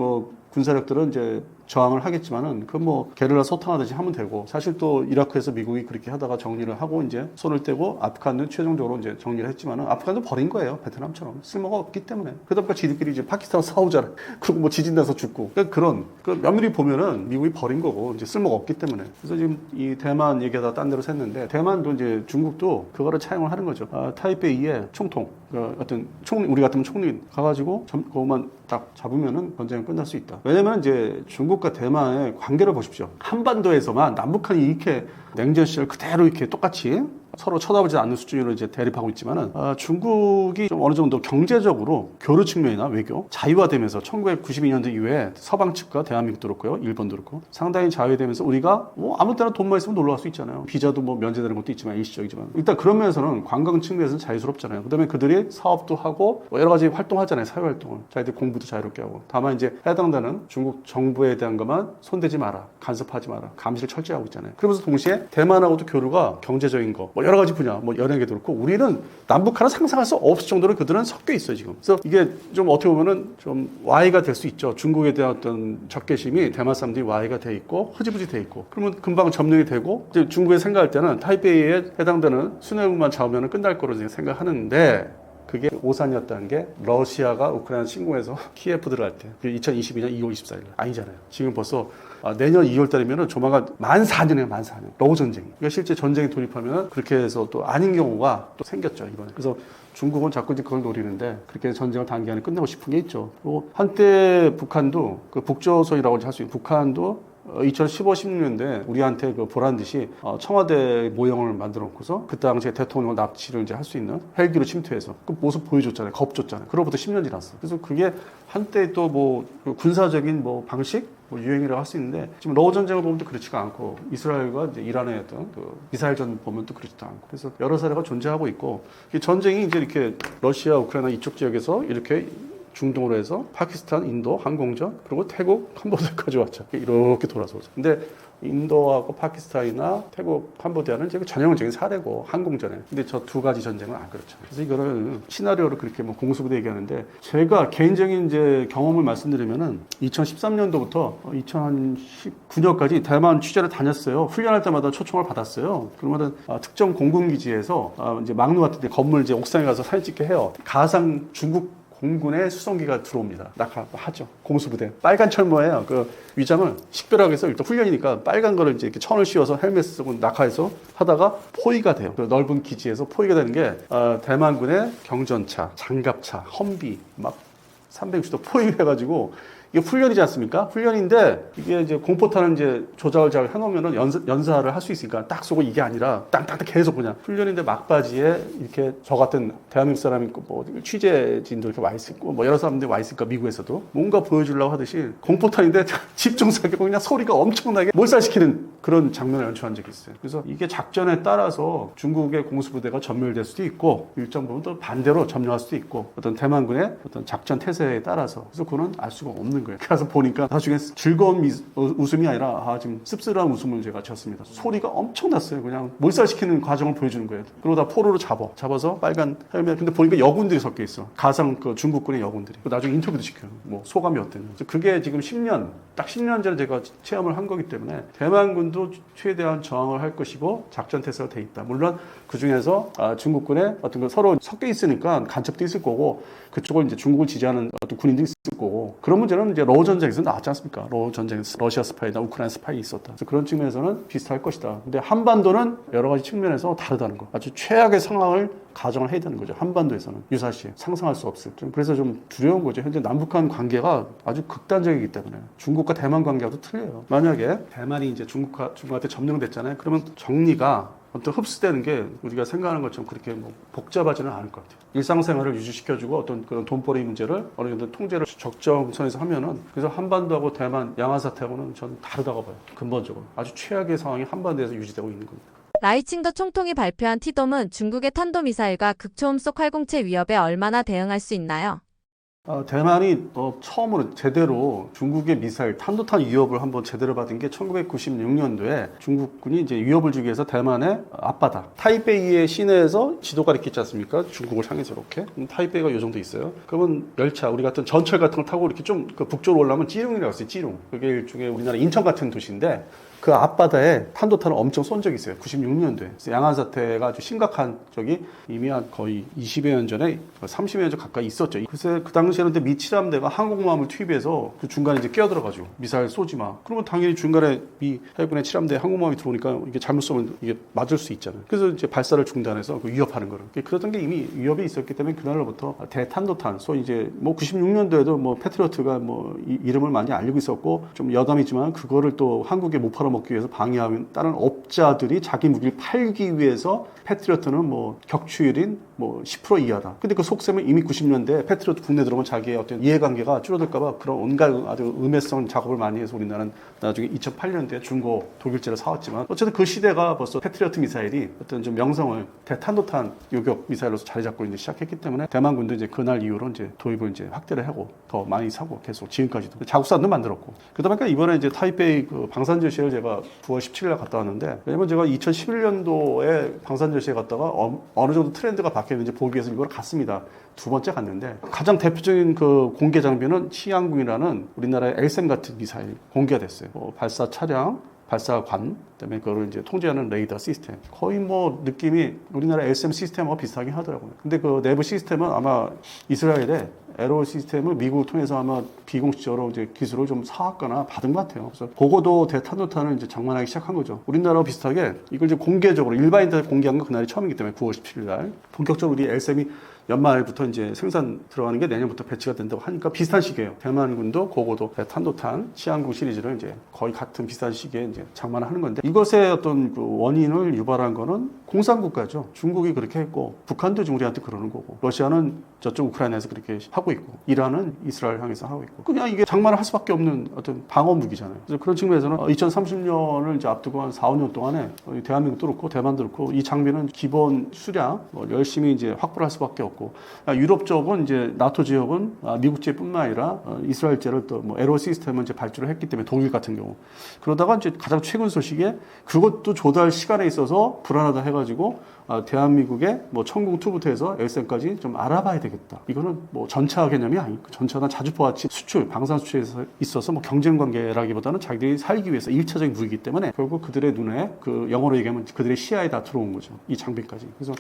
군사력들은 이제 저항을 하겠지만은 그 뭐 게릴라 소탕하듯이 하면 되고, 사실 또 이라크에서 미국이 그렇게 하다가 정리를 하고 이제 손을 떼고 아프간은 최종적으로 이제 정리를 했지만은 아프간도 버린 거예요. 베트남처럼 쓸모가 없기 때문에. 그러다 보니까 지들끼리 이제 파키스탄 싸우잖아요. 그리고 뭐 지진 나서 죽고. 그러니까 그런 면밀히 보면은 미국이 버린 거고 이제 쓸모가 없기 때문에. 그래서 지금 이 대만 얘기하다 딴 데로 샜는데, 대만도 이제 중국도 그거를 차용을 하는 거죠. 타이베이의 총통, 어떤 우리 같으면 총리 가가지고 그것만 딱 잡으면은 전쟁은 끝날 수 있다. 왜냐면 이제 중국과 대만의 관계를 보십시오. 한반도에서만 남북한이 이렇게 냉전 시절 그대로 이렇게 똑같이 서로 쳐다보지 않는 수준으로 이제 대립하고 있지만은 중국이 좀 어느 정도 경제적으로 교류 측면이나 외교 자유화되면서 1992년도 이후에 서방 측과 대한민국도 그렇고요, 일본도 그렇고 상당히 자유되면서 우리가 뭐 아무 때나 돈만 있으면 놀러 갈 수 있잖아요. 비자도 뭐 면제되는 것도 있지만 일시적이지만 일단 그런 면에서는 관광 측면에서는 자유스럽잖아요. 그다음에 그들이 사업도 하고 뭐 여러 가지 활동하잖아요. 사회 활동을 자기들 공부도 자유롭게 하고. 다만 이제 해당되는 중국 정부에 대한 것만 손대지 마라, 간섭하지 마라, 감시를 철저히 하고 있잖아요. 그러면서 동시에 대만하고도 교류가 경제적인 거, 뭐 여러 가지 분야, 뭐 연예계도 그렇고, 우리는 남북한은 상상할 수 없을 정도로 그들은 섞여 있어요 지금. 그래서 이게 좀 어떻게 보면은 좀 와해가 될 수 있죠. 중국에 대한 어떤 적개심이 대만 사람들이 와해가 돼 있고 흐지부지 돼 있고, 그러면 금방 점령이 되고, 이제 중국에 생각할 때는 타이베이에 해당되는 수뇌부만 잡으면 끝날 거로 생각하는데, 그게 오산이었다는 게 러시아가 우크라이나 침공해서 키예프 들어갈 때, 2022년 2월 24일 아니잖아요. 지금 벌써 내년 2월 달이면 조만간 만 4년이에요. 만 4년. 러우 전쟁. 그러니까 실제 전쟁에 돌입하면 그렇게 해서 또 아닌 경우가 또 생겼죠, 이번에. 그래서 중국은 자꾸 이제 그걸 노리는데, 그렇게 전쟁을 단기간에 끝내고 싶은 게 있죠. 한때 북한도 그 북조선이라고 할 수 있는 북한도 2015, 16년대 우리한테 그 보란 듯이 청와대 모형을 만들어 놓고서 그 당시에 대통령 납치를 이제 할 수 있는 헬기로 침투해서 그 모습 보여줬잖아요. 겁줬잖아요. 그로부터 10년 지났어. 그래서 그게 한때 또 뭐 군사적인 뭐 방식, 뭐 유행이라고 할 수 있는데, 지금 러우 전쟁을 보면 또 그렇지가 않고, 이스라엘과 이제 이란의 어떤 그 미사일전 보면 또 그렇지도 않고, 그래서 여러 사례가 존재하고 있고, 이 전쟁이 이제 이렇게 러시아, 우크라이나 이쪽 지역에서 이렇게 중동으로 해서 파키스탄, 인도 항공전, 그리고 태국, 캄보디아까지 왔죠. 이렇게 돌아서 오죠. 근데 인도하고 파키스탄이나 태국, 캄보디아는 이제 전형적인 사례고 항공전에. 근데 저 두 가지 전쟁은 안 그렇죠. 그래서 이거를 시나리오로 그렇게 뭐 공수부대 얘기하는데 제가 개인적인 이제 경험을 말씀드리면은 2013년도부터 2019년까지 대만 취재를 다녔어요. 훈련할 때마다 초청을 받았어요. 그러면은 특정 공군기지에서 이제 막루 같은 데 건물 이제 옥상에 가서 사진 찍게 해요. 가상 중국 공군의 수송기가 들어옵니다. 낙하하죠. 공수부대. 빨간 철모예요. 그 위장을 식별하기 위해서 일단 훈련이니까 빨간 거를 이제 이렇게 천을 씌워서 헬멧 쓰고 낙하해서 하다가 포위가 돼요. 그 넓은 기지에서 포위가 되는 게 대만군의 경전차, 장갑차, 험비 막 360도 포위해가지고 이게 훈련이지 않습니까? 훈련인데 이게 이제 공포탄을 이제 조작을 잘 해놓으면은 연사를 할 수 있으니까 딱 쏘고 이게 아니라 땅땅땅 계속 그냥 훈련인데 막바지에 이렇게 저 같은 대한민국 사람이 있고 뭐 취재진도 이렇게 와 있고 뭐 여러 사람들이 와 있으니까 미국에서도 뭔가 보여주려고 하듯이 공포탄인데 집중 사격 그냥 소리가 엄청나게 몰살시키는 그런 장면을 연출한 적이 있어요. 그래서 이게 작전에 따라서 중국의 공수부대가 전멸될 수도 있고 일정 부분 또 반대로 점령할 수도 있고 어떤 대만군의 어떤 작전 태세에 따라서 그래서 그거는 알 수가 없는 거예요. 그래서 보니까 나중에 즐거운 웃음이 아니라 지금 씁쓸한 웃음을 제가 지었습니다. 소리가 엄청났어요. 그냥 몰살시키는 과정을 보여주는 거예요. 그러다 포로로 잡아서 빨간 헬멧. 근데 보니까 여군들이 섞여 있어. 가상 그 중국군의 여군들이. 나중에 인터뷰도 시켜요. 뭐 소감이 어땠는지. 그게 지금 10년, 딱 10년 전에 제가 체험을 한 거기 때문에 대만군도 최대한 저항을 할 것이고 작전 태세가 돼 있다. 물론 그 중에서 중국군의 어떤 거 서로 섞여 있으니까 간첩도 있을 거고 그쪽을 이제 중국을 지지하는 어떤 군인도 있을 거고 그런 문제는 이제 러우 전쟁에서 나왔지 않습니까? 러우 전쟁에서 러시아 스파이나 우크라이나 스파이 있었다. 그래서 그런 측면에서는 비슷할 것이다. 근데 한반도는 여러 가지 측면에서 다르다는 거. 아주 최악의 상황을 가정을 해야 되는 거죠. 한반도에서는 유사시 상상할 수 없을. 그래서 좀 두려운 거죠. 현재 남북한 관계가 아주 극단적이기 때문에 중국과 대만 관계와도 틀려요. 만약에 대만이 이제 중국한테 점령됐잖아요. 그러면 정리가 어떤 흡수되는 게 우리가 생각하는 것처럼 그렇게 뭐 복잡하지는 않을 것 같아요. 일상생활을 유지시켜주고 어떤 그런 돈벌이 문제를 어느 정도 통제를 적정선에서 하면은 그래서 한반도하고 대만 양안 사태하고는 저는 다르다고 봐요. 근본적으로 아주 최악의 상황이 한반도에서 유지되고 있는 겁니다. 라이칭더 총통이 발표한 티돔은 중국의 탄도미사일과 극초음속 활공체 위협에 얼마나 대응할 수 있나요? 대만이 처음으로 제대로 중국의 미사일, 탄도탄 위협을 한번 제대로 받은 게 1996년도에 중국군이 이제 위협을 주기 위해서 대만의 앞바다, 타이베이의 시내에서 지도가 이렇게 있지 않습니까? 중국을 향해서 이렇게. 타이베이가 요 정도 있어요. 그러면 열차, 우리 같은 전철 같은 걸 타고 이렇게 좀 그 북쪽으로 올라오면 찌룽이라고 했어요, 찌룽. 그게 일종의 우리나라 인천 같은 도시인데 그 앞바다에 탄도탄을 엄청 쏜 적이 있어요. 96년도에. 그래서 양안 사태가 아주 심각한 적이 이미 한 거의 20여 년 전에 30여 년 전 가까이 있었죠. 그래서 그 당시에는 미 칠함대가 항공모함을 투입해서 그 중간에 이제 끼어들어가지고 미사일 쏘지 마. 그러면 당연히 중간에 미 해군의 칠함대 항공모함이 들어오니까 이게 잘못 쏘면 이게 맞을 수 있잖아요. 그래서 이제 발사를 중단해서 그 위협하는 거를. 그랬던 게 이미 위협이 있었기 때문에 그날로부터 대탄도탄, 소위 이제 뭐 96년도에도 뭐 패트리어트가 뭐 이름을 많이 알리고 있었고 좀 여담이지만 그거를 또 한국에 못 팔아 먹기 위해서 방해하는 다른 업자들이 자기 무기를 팔기 위해서 패트리어트는 뭐 격추율인 뭐 10% 이하다. 근데 그 속셈은 이미 90년대 패트리어트 국내 들어오면 자기의 어떤 이해관계가 줄어들까봐 그런 온갖 아주 음해성 작업을 많이 해서 우리나라는 나중에 2008년도에 중고 독일제를 사왔지만 어쨌든 그 시대가 벌써 패트리어트 미사일이 어떤 좀 명성을 대탄도탄 요격 미사일로서 자리 잡고 이제 시작했기 때문에 대만군도 이제 그날 이후로 이제 도입을 이제 확대를 하고 더 많이 사고 계속 지금까지도 자국산도 만들었고 그러다 보니까 이번에 이제 타이베이 그 방산저시를 제가 9월 17일에 갔다 왔는데 왜냐면 제가 2011년도에 방산저시에 갔다가 어느 정도 트렌드가 바뀌었는지 보기 위해서 이걸 갔습니다. 두 번째 갔는데 가장 대표적인 그 공개 장비는 치안궁이라는 우리나라의 엘셈 같은 미사일 공개가 됐어요. 발사 차량, 발사관, 그다음에 그거를 이제 통제하는 레이더 시스템. 거의 뭐 느낌이 우리나라 엘셈 시스템하고 비슷하긴 하더라고요. 근데 그 내부 시스템은 아마 이스라엘의 에로 시스템을 미국을 통해서 아마 비공식적으로 이제 기술을 좀 사왔거나 받은 것 같아요. 그래서 그거도 대탄도탄을 이제 장만하기 시작한 거죠. 우리나라와 비슷하게 이걸 이제 공개적으로 일반인들 공개한 건 그날이 처음이기 때문에 9월 17일 날 본격적으로 우리 엘셈이 연말부터 이제 생산 들어가는 게 내년부터 배치가 된다고 하니까 비슷한 시기예요. 대만군도 그거도 탄도탄 치안궁 시리즈를 이제 거의 같은 비슷한 시기에 이제 장만을 하는 건데 이것의 어떤 그 원인을 유발한 거는 공산국가죠. 중국이 그렇게 했고 북한도 지금 우리한테 그러는 거고 러시아는 저쪽 우크라이나에서 그렇게 하고 있고 이란은 이스라엘 향해서 하고 있고 그냥 이게 장만을 할 수밖에 없는 어떤 방어 무기잖아요. 그래서 그런 측면에서는 2030년을 이제 앞두고 한 4, 5년 동안에 대한민국도 그렇고 대만도 그렇고 이 장비는 기본 수량 열심히 이제 확보를 할 수밖에 없고 유럽 쪽은 이제 나토 지역은 미국제뿐만 아니라 이스라엘제를 또 뭐 에로 시스템을 이제 발주를 했기 때문에 독일 같은 경우 그러다가 이제 가장 최근 소식에 그것도 조달 시간에 있어서 불안하다 해가지고 대한민국의 뭐 천궁2부터 해서 L선까지 좀 알아봐야 되겠다. 이거는 뭐 전차 개념이 아니고 전차나 자주포같이 수출, 방산 수출에 있어서 뭐 경쟁 관계라기보다는 자기들이 살기 위해서 1차적인 무기이기 때문에 결국 그들의 눈에 그 영어로 얘기하면 그들의 시야에 다 들어온 거죠. 이 장비까지. 그래서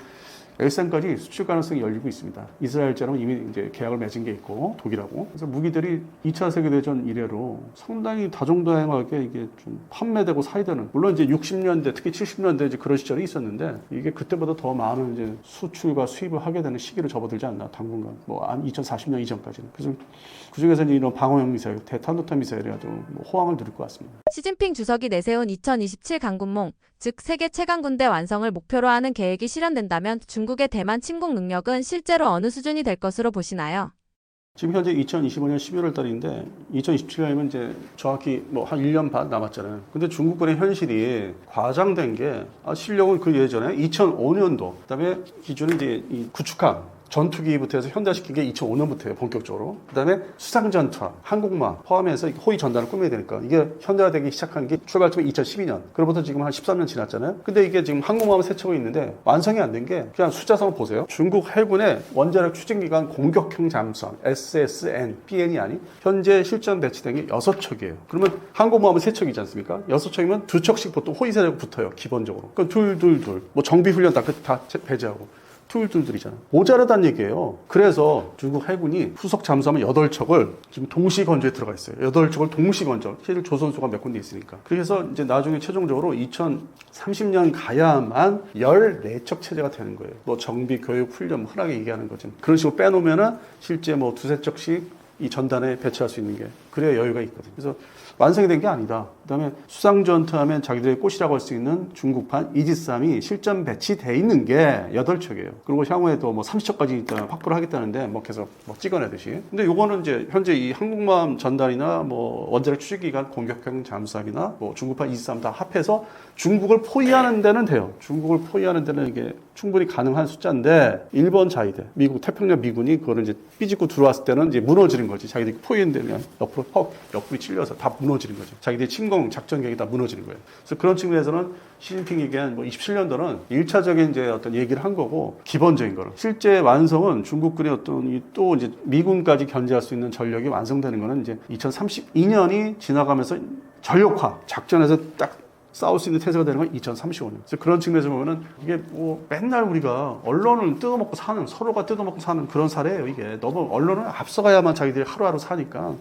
L선까지 수출 가능성이 열리고 있습니다. 이스라엘처럼 이미 이제 계약을 맺은 게 있고 독일하고. 그래서 무기들이 2차 세계대전 이래로 상당히 다종다양하게 이게 좀 판매되고 사이되는 물론 이제 60년대 특히 70년대 이제 그런 시절이 있었는데 이게 그때보다 더 많은 이제 수출과 수입을 하게 되는 시기를 접어들지 않나 당분간 뭐 한 2040년 이전까지는. 그래서 그중에서 이런 방어형 미사일, 대탄도탄 미사일이 아주 뭐 호황을 누릴 것 같습니다. 시진핑 주석이 내세운 2027 강군몽, 즉 세계 최강 군대 완성을 목표로 하는 계획이 실현된다면 중국의 대만 침공 능력은 실제로 어느 수준이 될 것으로 보시나요? 지금 현재 2025년 11월 달인데 2027년이면 이제 정확히 뭐 한 1년 반 남았잖아요. 근데 중국군의 현실이 과장된 게 실력은 그 예전에 2005년도 그다음에 기존에 이제 이 구축함 전투기부터 해서 현대화시킨 게 2005년부터예요, 본격적으로. 그 다음에 수상전투함, 항공모함 포함해서 호위 전단을 꾸며야 되니까 이게 현대화되기 시작한 게 출발점이 2012년. 그로부터 지금 한 13년 지났잖아요. 근데 이게 지금 항공모함을 세척고 있는데 완성이 안 된 게 그냥 숫자상을 보세요. 중국 해군의 원자력 추진기관 공격형 잠수함 SSN, PN이 아닌 현재 실전 배치된 게 6척이에요. 그러면 항공모함은 3척이지 않습니까? 6척이면 2척씩 보통 호위세력 붙어요, 기본적으로. 그럼 둘. 뭐 정비훈련 다 배제하고. 툴들이잖아. 모자라다는 얘기예요. 그래서 중국 해군이 후속 잠수함 8척을 지금 동시 건조에 들어가 있어요. 8척을 동시 건조. 실제 조선소가 몇 군데 있으니까. 그래서 이제 나중에 최종적으로 2030년 가야만 14척 체제가 되는 거예요. 뭐 정비, 교육, 훈련 흔하게 얘기하는 거죠. 그런 식으로 빼놓으면은 실제 뭐 2-3척씩 이 전단에 배치할 수 있는 게 그래야 여유가 있거든요. 그래서 완성이 된 게 아니다. 그다음에 수상전투하면 자기들의 꽃이라고 할 수 있는 중국판 이지스함이 실전 배치돼 있는 게 8척이에요. 그리고 향후에도 뭐 30척까지 확보를 하겠다는데 뭐 계속 뭐 찍어내듯이. 근데 요거는 이제 현재 이 항공모함 전단이나 뭐 원자력 추진기관 공격형 잠수함이나 뭐 중국판 이지스함 다 합해서 중국을 포위하는 데는 돼요. 중국을 포위하는 데는 이게 충분히 가능한 숫자인데 일본 자위대, 미국 태평양 미군이 그거를 이제 삐집고 들어왔을 때는 이제 무너지는 거지. 자기들이 포위되면 옆구리 찔려서 다 무너지는 거죠. 자기들이 침공 작전 계획이 다 무너지는 거예요. 그래서 그런 측면에서는 시진핑이 얘기한 뭐 27년도는 1차적인 이제 어떤 얘기를 한 거고 기본적인 거는 실제 완성은 중국군의 어떤 또 이제 미군까지 견제할 수 있는 전력이 완성되는 거는 이제 2032년이 지나가면서 전력화 작전에서 딱 싸울 수 있는 태세가 되는 건 2035년. 그래서 그런 측면에서 보면은 이게 뭐 맨날 우리가 언론을 뜯어먹고 사는 서로가 뜯어먹고 사는 그런 사례예요. 이게 너무 언론을 앞서가야만 자기들이 하루하루 사니까.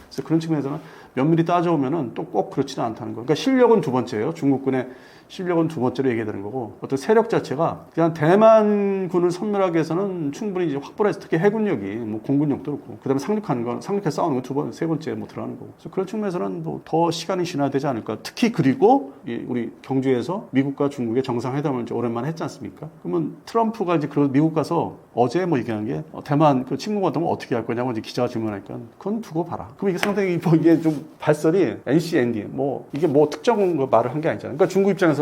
그래서 그런 측면에서는 면밀히 따져오면은 또 꼭 그렇지는 않다는 거예요. 그러니까 실력은 두 번째예요. 중국군의 실력은 두 번째로 얘기해야 되는 거고 어떤 세력 자체가 그냥 대만군을 섬멸하기 위해서는 충분히 이제 확보를 해서 특히 해군력이 뭐 공군력도 그렇고 그다음에 상륙해서 싸우는 건 세 번째 뭐 들어가는 거고 그래서 그런 측면에서는 뭐 더 시간이 지나야 되지 않을까. 특히 그리고 우리 경주에서 미국과 중국의 정상회담을 이제 오랜만에 했지 않습니까? 그러면 트럼프가 이제 그 미국 가서 어제 뭐 얘기한 게 대만 그 침공하다면 어떻게 할 거냐고 이제 기자가 질문하니까 그건 두고 봐라. 그럼 이게 상당히 뭐 이게 좀 발설이 NCND 뭐 이게 뭐 특정 말을 한 게 아니잖아요. 그러니까 중국 입장에서는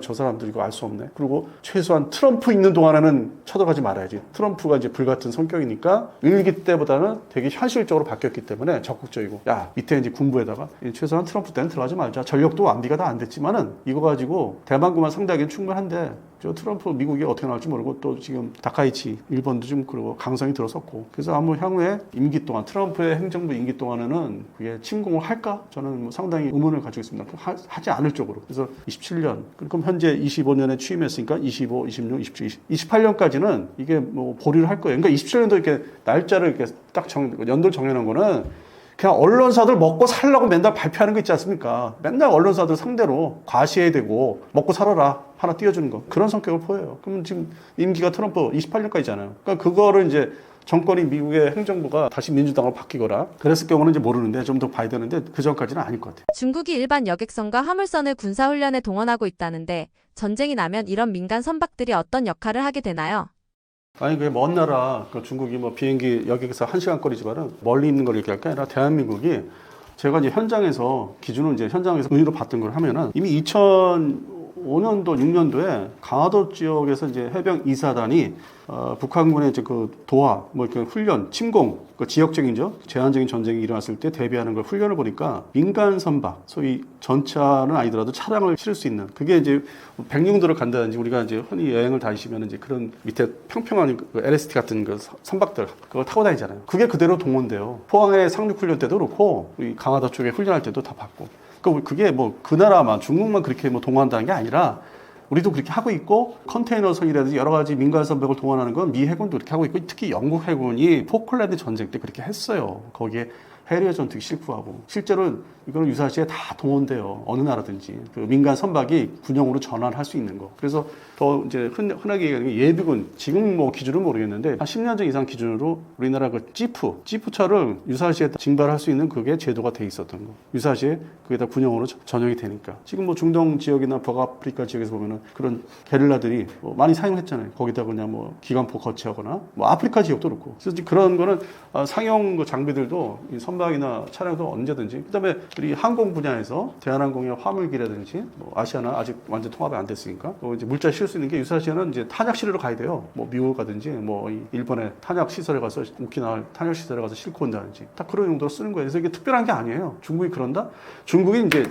저 사람들 이거 알 수 없네. 그리고 최소한 트럼프 있는 동안에는 쳐들어가지 말아야지. 트럼프가 이제 불같은 성격이니까 일기 때보다는 되게 현실적으로 바뀌었기 때문에 적극적이고 야 밑에 이제 군부에다가 최소한 트럼프 때는 들어가지 말자. 전력도 완비가 다 안 됐지만은 이거 가지고 대만군만 상대하기는 충분한데 저 트럼프 미국이 어떻게 나올지 모르고 또 지금 다카이치 일본도 좀 그러고 강성이 들어섰고 그래서 아무 향후에 임기 동안 트럼프의 행정부 임기 동안에는 그게 침공을 할까? 저는 뭐 상당히 의문을 가지고 있습니다. 하지 않을 쪽으로. 그래서 27년 그럼 현재 25년에 취임했으니까 25, 26, 27, 28년까지는 이게 뭐 보류를 할 거예요. 그러니까 27년도 이렇게 날짜를 이렇게 딱 연도를 정해놓은 거는 그냥 언론사들 먹고 살라고 맨날 발표하는 거 있지 않습니까? 맨날 언론사들 상대로 과시해야 되고 먹고 살아라 하나 띄워주는 거 그런 성격을 보여요. 그러면 지금 임기가 트럼프 28년까지잖아요. 그러니까 그거를 이제 정권이 미국의 행정부가 다시 민주당으로 바뀌거나 그랬을 경우는 이제 모르는데 좀 더 봐야 되는데 그 전까지는 아닐 것 같아요. 중국이 일반 여객선과 화물선을 군사훈련에 동원하고 있다는데 전쟁이 나면 이런 민간 선박들이 어떤 역할을 하게 되나요? 아니 그게 먼 나라 그 중국이 뭐 비행기 여기서 1시간 거리지만은 멀리 있는 걸 얘기할 게 아니라 대한민국이 제가 이제 현장에서 기준은 이제 현장에서 의미로 봤던 걸 하면은 이미 2005년도 6년도에 강화도 지역에서 이제 해병 2사단이 북한군의 이제 그 도하 뭐 이렇게 훈련 침공 그 지역적인죠 제한적인 전쟁이 일어났을 때 대비하는 걸 훈련을 보니까 민간 선박 소위 전차는 아니더라도 차량을 실을 수 있는 그게 이제 백령도를 간다든지 우리가 이제 흔히 여행을 다니시면 이제 그런 밑에 평평한 그 LST 같은 그 선박들 그걸 타고 다니잖아요. 그게 그대로 동원돼요. 포항의 상륙 훈련 때도 그렇고 우리 강화도 쪽에 훈련할 때도 다 받고. 그게 뭐 그 나라만 중국만 그렇게 뭐 동원한다는 게 아니라 우리도 그렇게 하고 있고 컨테이너선이라든지 여러 가지 민간 선박을 동원하는 건 미 해군도 그렇게 하고 있고 특히 영국 해군이 포클랜드 전쟁 때 그렇게 했어요. 거기에 해리어 전투기 싣고 실제로 이거는 유사시에 다 동원돼요. 어느 나라든지 그 민간 선박이 군용으로 전환할 수 있는 거. 그래서 더 이제 흔하게 얘기하는 게 예비군 지금 뭐 기준은 모르겠는데 한 10년 전 이상 기준으로 우리나라 그 지프차를 유사시에 징발할 수 있는 그게 제도가 돼 있었던 거. 유사시에 그게 다 군용으로 전용이 되니까 지금 뭐 중동 지역이나 북아프리카 지역에서 보면은 그런 게릴라들이 뭐 많이 사용했잖아요. 거기다 그냥 뭐 기관포 거치하거나 뭐 아프리카 지역도 그렇고 그래서 그런 거는 상용 그 장비들도 이 선박이나 차량도 언제든지 그다음에 우리 항공 분야에서 대한항공의 화물기라든지 뭐 아시아나 아직 완전 통합이 안 됐으니까 이제 물자 실을 수 있는 게 유사시에는 이제 탄약 실으러 가야 돼요. 뭐 미국 가든지 뭐 일본의 탄약 시설에 가서 오키나와 탄약 시설에 가서 싣고 온다든지 다 그런 용도로 쓰는 거예요. 그래서 이게 특별한 게 아니에요. 중국이 그런다? 중국이 이제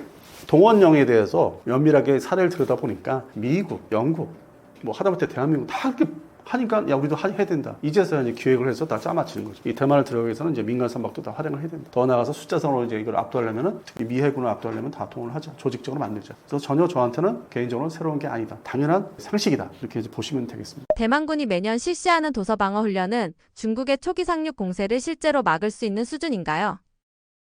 동원령에 대해서 면밀하게 사례를 들여다 보니까 미국, 영국 뭐 하다못해 대한민국 다 이렇게 하니까 야 우리도 해야 된다. 이제서야 이제 기획을 해서 다 짜맞추는 거죠. 이 대만을 들어가기 위해서는 이제 민간 선박도 다 활용을 해야 된다. 더 나아가서 숫자상으로 이제 이걸 압도하려면은 특히 미 해군을 압도하려면 다 동원을 하자. 조직적으로 만들자. 그래서 전혀 저한테는 개인적으로 새로운 게 아니다. 당연한 상식이다. 이렇게 이제 보시면 되겠습니다. 대만군이 매년 실시하는 도서 방어 훈련은 중국의 초기 상륙 공세를 실제로 막을 수 있는 수준인가요?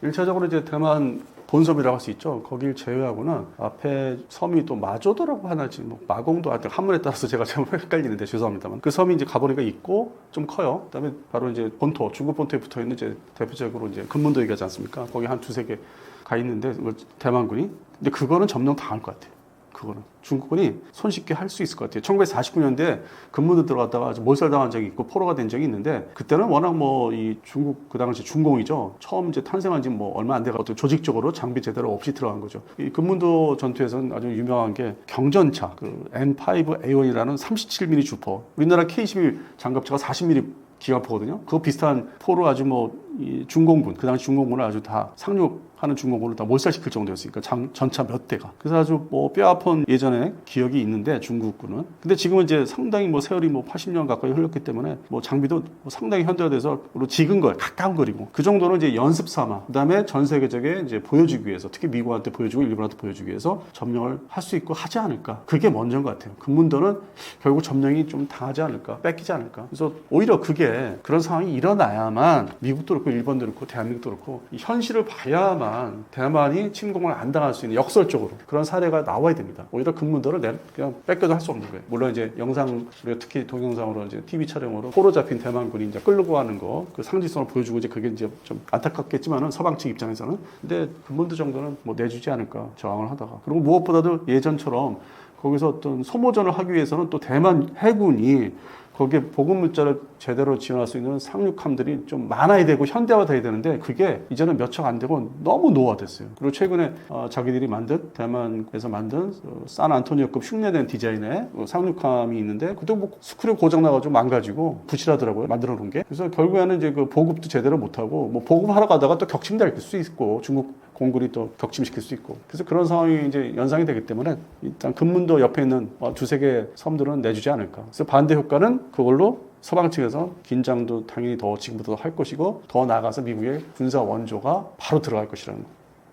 1차적으로 이제 대만 본섬이라고 할 수 있죠. 거길 제외하고는 앞에 섬이 또 마조도라고 하나지 뭐 마공도 하여튼 한문에 따라서 제가 좀 헷갈리는데 죄송합니다만 그 섬이 이제 가보니까 있고 좀 커요. 그다음에 바로 이제 본토 중국 본토에 붙어 있는 이제 대표적으로 이제 금문도 얘기하지 않습니까? 거기 한 두세 개 가 있는데 대만군이 근데 그거는 점령 당할 것 같아요. 그거는 중국군이 손쉽게 할 수 있을 것 같아요. 1949년대 근무도 들어갔다가 아주 몰살당한 적이 있고 포로가 된 적이 있는데 그때는 워낙 뭐 이 중국 그 당시 중공이죠. 처음 이제 탄생한 지 뭐 얼마 안 돼가지고 조직적으로 장비 제대로 없이 들어간 거죠. 이 근문도 전투에서는 아주 유명한 게 경전차 그 N5A1이라는 37mm 주포. 우리나라 K11 장갑차가 40mm 기관포거든요. 그거 비슷한 포로 아주 뭐 이 중공군 그 당시 중공군을 아주 다 상륙하는 중공군을 다 몰살시킬 정도였으니까 전차 몇 대가. 그래서 아주 뭐 뼈아픈 예전에 기억이 있는데 중국군은. 근데 지금은 이제 상당히 뭐 세월이 뭐 80년 가까이 흘렀기 때문에 뭐 장비도 뭐 상당히 현대화돼서 지근 거예요. 가까운 거리고. 그 정도는 이제 연습 삼아. 그다음에 전 세계적에 이제 보여주기 위해서 특히 미국한테 보여주고 일본한테 보여주기 위해서 점령을 할 수 있고 하지 않을까. 그게 먼저인 것 같아요. 금문도는 결국 점령이 좀 당하지 않을까. 뺏기지 않을까. 그래서 오히려 그게 그런 상황이 일어나야만 미국도 그렇고 일본도 그렇고 대한민국도 그렇고 이 현실을 봐야만 대만이 침공을 안 당할 수 있는 역설적으로 그런 사례가 나와야 됩니다. 오히려 금문도를 그냥 뺏겨도 할 수 없는 거예요. 물론 이제 영상 우리가 특히 동영상으로 이제 TV 촬영으로 포로 잡힌 대만군이 이제 끌고 가는 거 그 상징성을 보여주고 이제 그게 이제 좀 안타깝겠지만은 서방 측 입장에서는 근데 금문도 정도는 뭐 내주지 않을까 저항을 하다가 그리고 무엇보다도 예전처럼 거기서 어떤 소모전을 하기 위해서는 또 대만 해군이 거기에 보급 물자를 제대로 지원할 수 있는 상륙함들이 좀 많아야 되고 현대화돼야 되는데 그게 이제는 몇 척 안 되고 너무 노화됐어요. 그리고 최근에 자기들이 만든 대만에서 만든 산안토니오급 흉내낸 디자인의 상륙함이 있는데 그때 뭐 스크류 고장 나가지고 망가지고 부실하더라고요. 만들어 놓은 게. 그래서 결국에는 이제 그 보급도 제대로 못하고 뭐 보급하러 가다가 또 격침될 수 있고 중국 공군이 또 격침시킬 수 있고 그래서 그런 상황이 이제 연상이 되기 때문에 일단 금문도 옆에 있는 두세 개 섬들은 내주지 않을까. 그래서 반대 효과는 그걸로 서방 측에서 긴장도 당연히 더 지금부터 할 것이고 더 나아가서 미국의 군사 원조가 바로 들어갈 것이라는 거.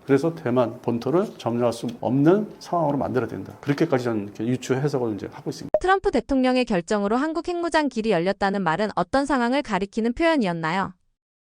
그래서 대만 본토를 점령할 수 없는 상황으로 만들어야 된다. 그렇게까지 저는 이렇게 유추 해석을 이제 하고 있습니다. 트럼프 대통령의 결정으로 한국 핵무장 길이 열렸다는 말은 어떤 상황을 가리키는 표현이었나요?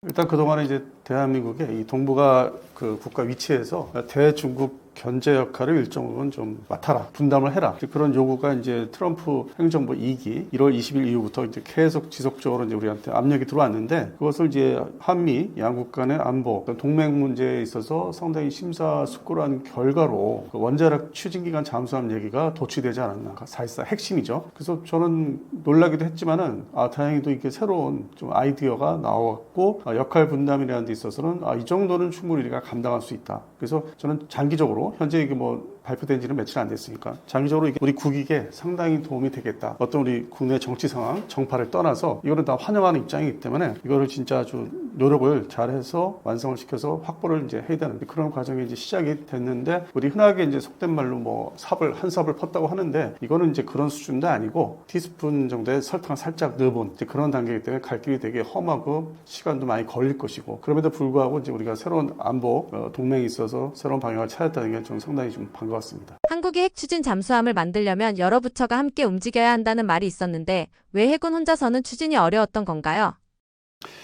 일단 그동안에 이제 대한민국의 이 동북아 그 국가 위치에서 대중국 견제 역할을 일정 부분 좀 맡아라, 분담을 해라. 그런 요구가 이제 트럼프 행정부 2기 1월 20일 이후부터 이제 계속 지속적으로 이제 우리한테 압력이 들어왔는데 그것을 이제 한미 양국 간의 안보, 동맹 문제에 있어서 상당히 심사숙고한 결과로 그 원자력 추진기간 잠수함 얘기가 도취되지 않았나. 사실상 핵심이죠. 그래서 저는 놀라기도 했지만은 다행히도 이렇게 새로운 좀 아이디어가 나왔고 역할 분담이라는 데 있어서는 이 정도는 충분히 우리가 감당할 수 있다. 그래서 저는 장기적으로 현재 이게 뭐 발표된 지는 며칠 안 됐으니까 장기적으로 이게 우리 국익에 상당히 도움이 되겠다. 어떤 우리 국내 정치 상황, 정파를 떠나서 이거는 다 환영하는 입장이기 때문에 이거를 진짜 아주 노력을 잘해서 완성을 시켜서 확보를 이제 해야 되는 그런 과정이 이제 시작이 됐는데 우리 흔하게 이제 속된 말로 뭐 한 삽을 펐다고 하는데 이거는 이제 그런 수준도 아니고 티스푼 정도의 설탕을 살짝 넣어본 이제 그런 단계이기 때문에 갈 길이 되게 험하고 시간도 많이 걸릴 것이고 그럼에도 불구하고 이제 우리가 새로운 안보 동맹이 있어서 새로운 방향을 찾았다는 게 좀 상당히 좀 반가웠습니다. 한국이 핵 추진 잠수함을 만들려면 여러 부처가 함께 움직여야 한다는 말이 있었는데 왜 해군 혼자서는 추진이 어려웠던 건가요?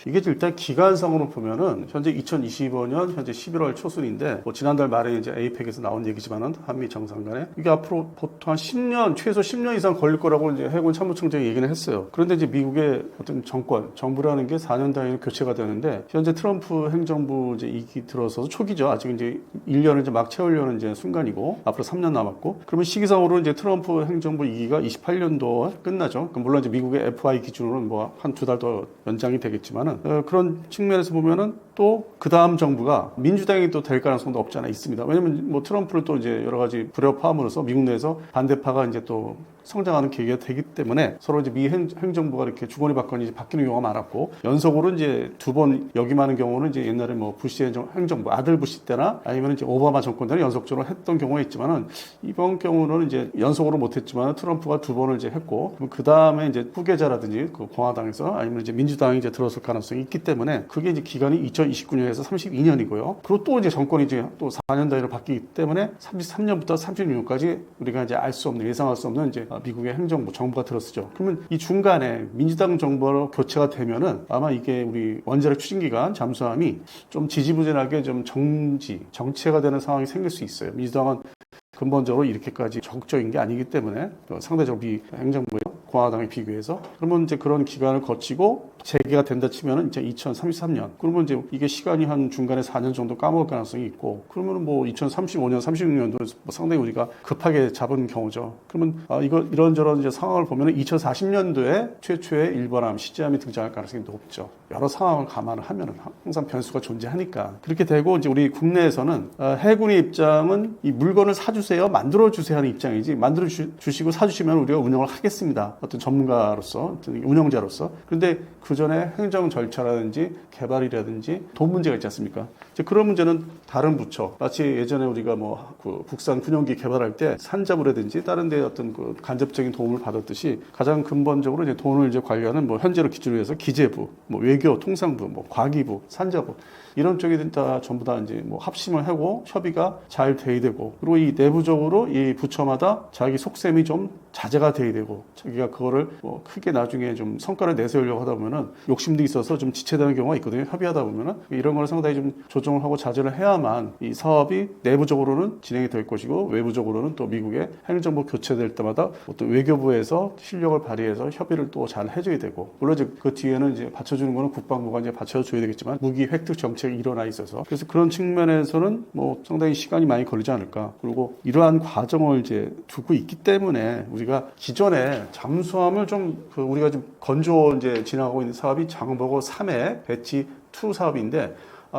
이게 일단 기간상으로 보면은 현재 2025년 현재 11월 초순인데 뭐 지난달 말에 이제 에이펙에서 나온 얘기지만은 한미 정상 간에 이게 앞으로 보통 한 10년 최소 10년 이상 걸릴 거라고 이제 해군 참모총장이 얘기는 했어요. 그런데 이제 미국의 어떤 정부라는 게 4년 단위로 교체가 되는데 현재 트럼프 행정부 이제 2기 들어서서 초기죠. 아직 이제 1년을 이제 막 채우려는 이제 순간이고 앞으로 3년 남았고 그러면 시기상으로 이제 트럼프 행정부 2기가 28년도에 끝나죠. 물론 이제 미국의 FI 기준으로는 뭐 한 2달 더 연장이 되겠지만은 그런 측면에서 보면은 또 그 다음 정부가 민주당이 또 될 가능성도 없지 않아 있습니다. 왜냐면 뭐 트럼프를 또 이제 여러 가지 불협화음으로써 미국 내에서 반대파가 이제 또 성장하는 계기가 되기 때문에 서로 이제 미 행정부가 이렇게 주거니 받거니 바뀌는 경우가 많았고 연속으로 이제 두 번 역임하는 경우는 이제 옛날에 뭐 부시 행정부 아들 부시 때나 아니면 이제 오바마 정권 때나 연속적으로 했던 경우가 있지만은 이번 경우는 이제 연속으로 못했지만 트럼프가 두 번을 이제 했고 그 다음에 이제 후계자라든지 그 공화당에서 아니면 이제 민주당이 이제 들어설 가능성이 있기 때문에 그게 이제 기간이 2029년에서 32년이고요. 그리고 또 이제 정권이 이제 또 4년 단위로 바뀌기 때문에 33년부터 36년까지 우리가 이제 알 수 없는 예상할 수 없는 이제 미국의 행정부 정부가 들어서죠. 그러면 이 중간에 민주당 정부로 교체가 되면은 아마 이게 우리 원자력 추진기간 잠수함이 좀 지지부진하게 좀 정체가 되는 상황이 생길 수 있어요. 민주당은 근본적으로 이렇게까지 적극적인 게 아니기 때문에 상대적으로 미 행정부의 공화당에 비교해서 그러면 이제 그런 기간을 거치고 재개가 된다 치면은 이제 2033년 그러면 이제 이게 시간이 한 중간에 4년 정도 까먹을 가능성이 있고 그러면은 뭐 2035년 36년도 뭐 상당히 우리가 급하게 잡은 경우죠. 그러면 이거 이런저런 이제 상황을 보면은 2040년도에 최초의 일본함 시제함이 등장할 가능성이 높죠. 여러 상황을 감안을 하면은 항상 변수가 존재하니까 그렇게 되고 이제 우리 국내에서는 해군의 입장은 이 물건을 사주세요, 만들어 주세요 하는 입장이지 만들어 주시고 사주시면 우리가 운영을 하겠습니다. 어떤 전문가로서, 어떤 운영자로서. 그런데 그 전에 행정 절차라든지 개발이라든지 돈 문제가 있지 않습니까? 이제 그런 문제는 다른 부처, 마치 예전에 우리가 뭐 그 국산 군용기 개발할 때 산자부라든지 다른 데 어떤 그 간접적인 도움을 받았듯이 가장 근본적으로 이제 돈을 이제 관리하는 뭐 현재로 기준으로 해서 기재부, 뭐 외교, 통상부, 뭐 과기부, 산자부 이런 쪽이 다 전부 다 이제 뭐 합심을 하고 협의가 잘 돼야 되고 그리고 이 내부적으로 이 부처마다 자기 속셈이 좀 자제가 돼야 되고 자기가 그거를 뭐 크게 나중에 좀 성과를 내세우려고 하다 보면은 욕심도 있어서 좀 지체되는 경우가 있거든요. 협의하다 보면은 이런 걸 상당히 좀 조정을 하고 자제를 해야만 이 사업이 내부적으로는 진행이 될 것이고 외부적으로는 또 미국의 행정부 교체될 때마다 어떤 외교부에서 실력을 발휘해서 협의를 또 잘 해줘야 되고 물론 이제 그 뒤에는 이제 받쳐주는 거는 국방부가 이제 받쳐줘야 되겠지만 무기 획득 정책이 일어나 있어서 그래서 그런 측면에서는 뭐 상당히 시간이 많이 걸리지 않을까. 그리고 이러한 과정을 이제 두고 있기 때문에 우리가 기존에 잠수함을 좀 우리가 좀 건조 이제 진행하고 있는 사업이 장보고 3회 배치 2 사업인데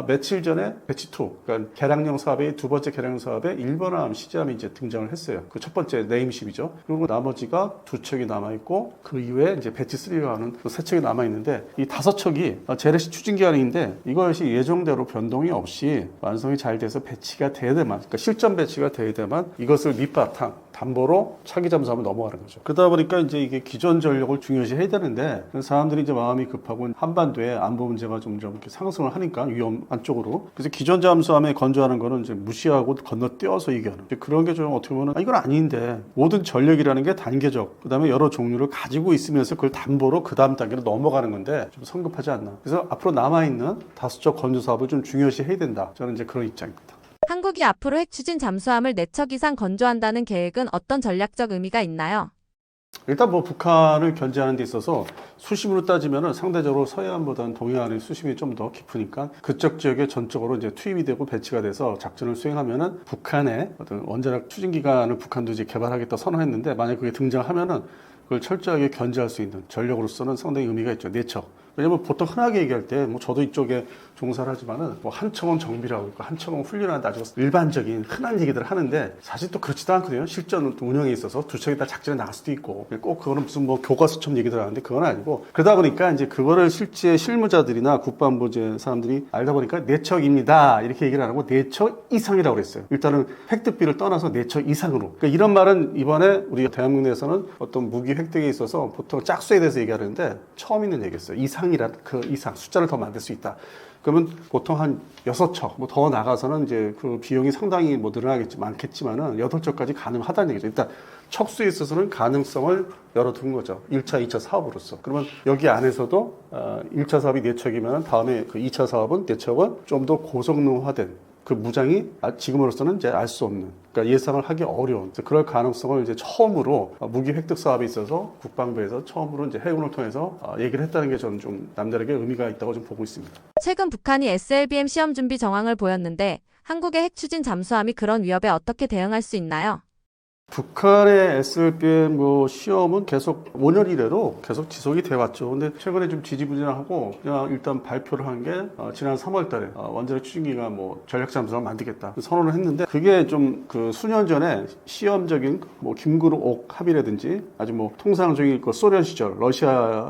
며칠 전에 배치 2, 그러니까 개량용 사업의 두 번째 개량용 사업에 일본함 시제함이 이제 등장을 했어요. 그 첫 번째 네임십이죠. 그리고 나머지가 2척이 남아있고 그 이후에 이제 배치 3가 하는 또 3척이 남아있는데 이 5척이 재래식 추진기간인데 이것이 예정대로 변동이 없이 완성이 잘 돼서 배치가 돼야 되만, 그러니까 실전 배치가 돼야 되만 이것을 밑바탕 담보로 차기 잠수함을 넘어가는 거죠. 그러다 보니까 이제 이게 기존 전력을 중요시 해야 되는데 사람들이 이제 마음이 급하고 한반도에 안보 문제가 점점 이렇게 상승을 하니까 위험한 쪽으로 그래서 기존 잠수함에 건조하는 거는 이제 무시하고 건너뛰어서 얘기하는 그런 게 좀 어떻게 보면 이건 아닌데 모든 전력이라는 게 단계적 그다음에 여러 종류를 가지고 있으면서 그걸 담보로 그 다음 단계로 넘어가는 건데 좀 성급하지 않나. 그래서 앞으로 남아있는 다수적 건조 사업을 좀 중요시 해야 된다. 저는 이제 그런 입장입니다. 한국이 앞으로 핵 추진 잠수함을 4척 이상 건조한다는 계획은 어떤 전략적 의미가 있나요? 일단 뭐 북한을 견제하는 데 있어서 수심으로 따지면은 상대적으로 서해안보다는 동해안의 수심이 좀 더 깊으니까 그쪽 지역에 전적으로 이제 투입이 되고 배치가 돼서 작전을 수행하면은 북한의 어떤 원자력 추진 기관을 북한도 이제 개발하겠다 선언했는데 만약 그게 등장하면은 그걸 철저하게 견제할 수 있는 전력으로서는 상당히 의미가 있죠. 4척. 왜냐면 보통 흔하게 얘기할 때 뭐 저도 이쪽에 종사를 하지만은 뭐 한 척은 정비라고 있고 한 척은 훈련한다 아주 일반적인 흔한 얘기들을 하는데 사실 또 그렇지도 않거든요. 실전 운영에 있어서 두 척이 다 작전에 나갈 수도 있고 꼭 그거는 무슨 뭐 교과서처럼 얘기들 하는데 그건 아니고 그러다 보니까 이제 그거를 실제 실무자들이나 국방부 이제 사람들이 알다 보니까 4척입니다 이렇게 얘기를 안 하고 4척 이상이라고 그랬어요. 일단은 획득비를 떠나서 4척 이상으로. 그러니까 이런 말은 이번에 우리 대한민국 내에서는 어떤 무기 획득에 있어서 보통 짝수에 대해서 얘기하는데 처음 있는 얘기였어요. 이상이란 그 이상 숫자를 더 만들 수 있다. 그러면 보통 한 6척, 뭐 더 나가서는 이제 그 비용이 상당히 뭐 늘어나겠지, 많겠지만은 8척까지 가능하다는 얘기죠. 일단 척수에 있어서는 가능성을 열어둔 거죠. 1차, 2차 사업으로서. 그러면 여기 안에서도 1차 사업이 4척이면 다음에 그 2차 사업은 4척은 좀 더 고성능화된 그 무장이 지금으로서는 이제 알 수 없는, 그러니까 예상을 하기 어려운 그럴 가능성을 이제 처음으로 무기 획득 사업에 있어서 국방부에서 처음으로 이제 해운을 통해서 얘기를 했다는 게 저는 좀 남다르게 의미가 있다고 좀 보고 있습니다. 최근 북한이 SLBM 시험 준비 정황을 보였는데 한국의 핵 추진 잠수함이 그런 위협에 어떻게 대응할 수 있나요? 북한의 SLBM 시험은 계속 5년 이래로 계속 지속이 돼 왔죠. 근데 최근에 좀 지지부진하고 그냥 일단 발표를 한 게 지난 3월 달에 원자력 추진기가 뭐 전략 잠수함을 만들겠다 선언을 했는데 그게 좀 그 수년 전에 시험적인 뭐 김구르옥 합의라든지 아주 뭐 통상적인 그 소련 시절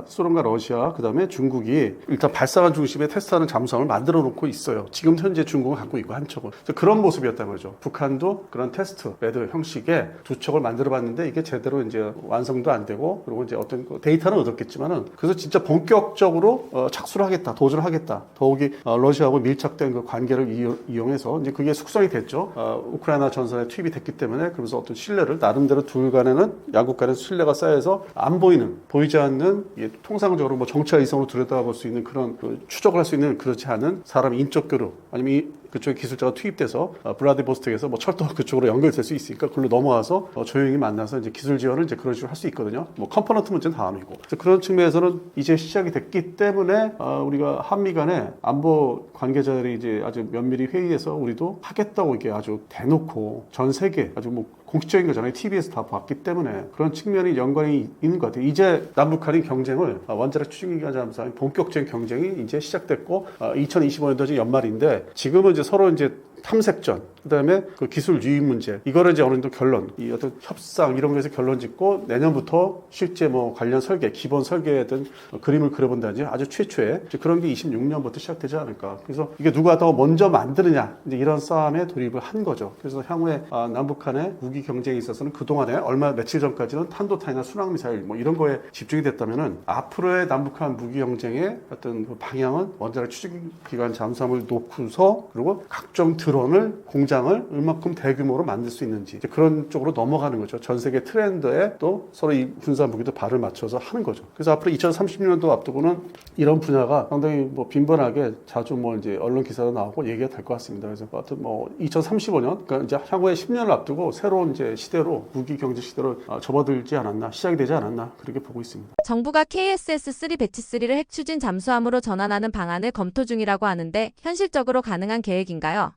소련과 러시아 그다음에 중국이 일단 발사관 중심에 테스트하는 잠수함을 만들어 놓고 있어요. 지금 현재 중국은 갖고 있고 한 척은 그런 모습이었단 말이죠. 북한도 그런 테스트 배드 형식의 2척을 만들어 봤는데 이게 제대로 이제 완성도 안 되고 그리고 이제 어떤 데이터는 얻었겠지만은 그래서 진짜 본격적으로 착수를 하겠다, 도전을 하겠다. 더욱이 러시아하고 밀착된 그 관계를 이용해서 이제 그게 숙성이 됐죠. 우크라이나 전선에 투입이 됐기 때문에 그러면서 어떤 신뢰를 나름대로 둘 간에는 양국 간에 신뢰가 쌓여서 안 보이는, 보이지 않는 통상적으로 뭐 정찰 위성으로 들여다볼 수 있는 그런 추적을 할 수 있는 그렇지 않은 사람 인적 교류 아니면 그쪽에 기술자가 투입돼서 블라디보스톡에서 뭐 철도 그쪽으로 연결될 수 있으니까 그걸로 넘어와서 조용히 만나서 이제 기술 지원을 이제 그런 식으로 할 수 있거든요. 뭐 컴포넌트 문제는 다음이고. 그래서 그런 측면에서는 이제 시작이 됐기 때문에 우리가 한미 간에 안보 관계자들이 이제 아주 면밀히 회의해서 우리도 하겠다고 이게 아주 대놓고 전 세계 아주 뭐 공식적인 거잖아요. TV에서 다 봤기 때문에 그런 측면이 연관이 있는 것 같아요. 이제 남북한이 경쟁을 원자력 추진기가 잠수함 본격적인 경쟁이 이제 시작됐고 2025년도 연말인데 지금은 이제 서로 이제 탐색전, 그다음에 그 기술 유입 문제, 이거를 이제 어느 정도 결론, 이 어떤 협상 이런 거에서 결론 짓고 내년부터 실제 뭐 관련 설계, 기본 설계든 그림을 그려본다든지 아주 최초의 그런 게 26년부터 시작되지 않을까. 그래서 이게 누가 더 먼저 만드느냐, 이제 이런 싸움에 돌입을 한 거죠. 그래서 향후에 남북한의 무기 경쟁에 있어서는 그동안에 며칠 전까지는 탄도탄이나 순항미사일 뭐 이런 거에 집중이 됐다면은 앞으로의 남북한 무기 경쟁의 어떤 그 방향은 원자력 추진기관 잠수함을 놓고서 그리고 각종 드론을 공장을 얼마큼 대규모로 만들 수 있는지 그런 쪽으로 넘어가는 거죠. 전 세계 트렌드에 또 서로 이 군사 무기도 발을 맞춰서 하는 거죠. 그래서 앞으로 2030년도 앞두고는 이런 분야가 상당히 뭐 빈번하게 자주 뭐 이제 언론 기사로 나오고 얘기가 될 것 같습니다. 그래서 하여튼 뭐 2035년 그러니까 이제 향후에 10년을 앞두고 새로운 이제 시대로 무기 경제 시대로 접어들지 않았나, 시작이 되지 않았나 그렇게 보고 있습니다. 정부가 KSS-3 배치3를 핵 추진 잠수함으로 전환하는 방안을 검토 중이라고 하는데 현실적으로 가능한 계획인가요?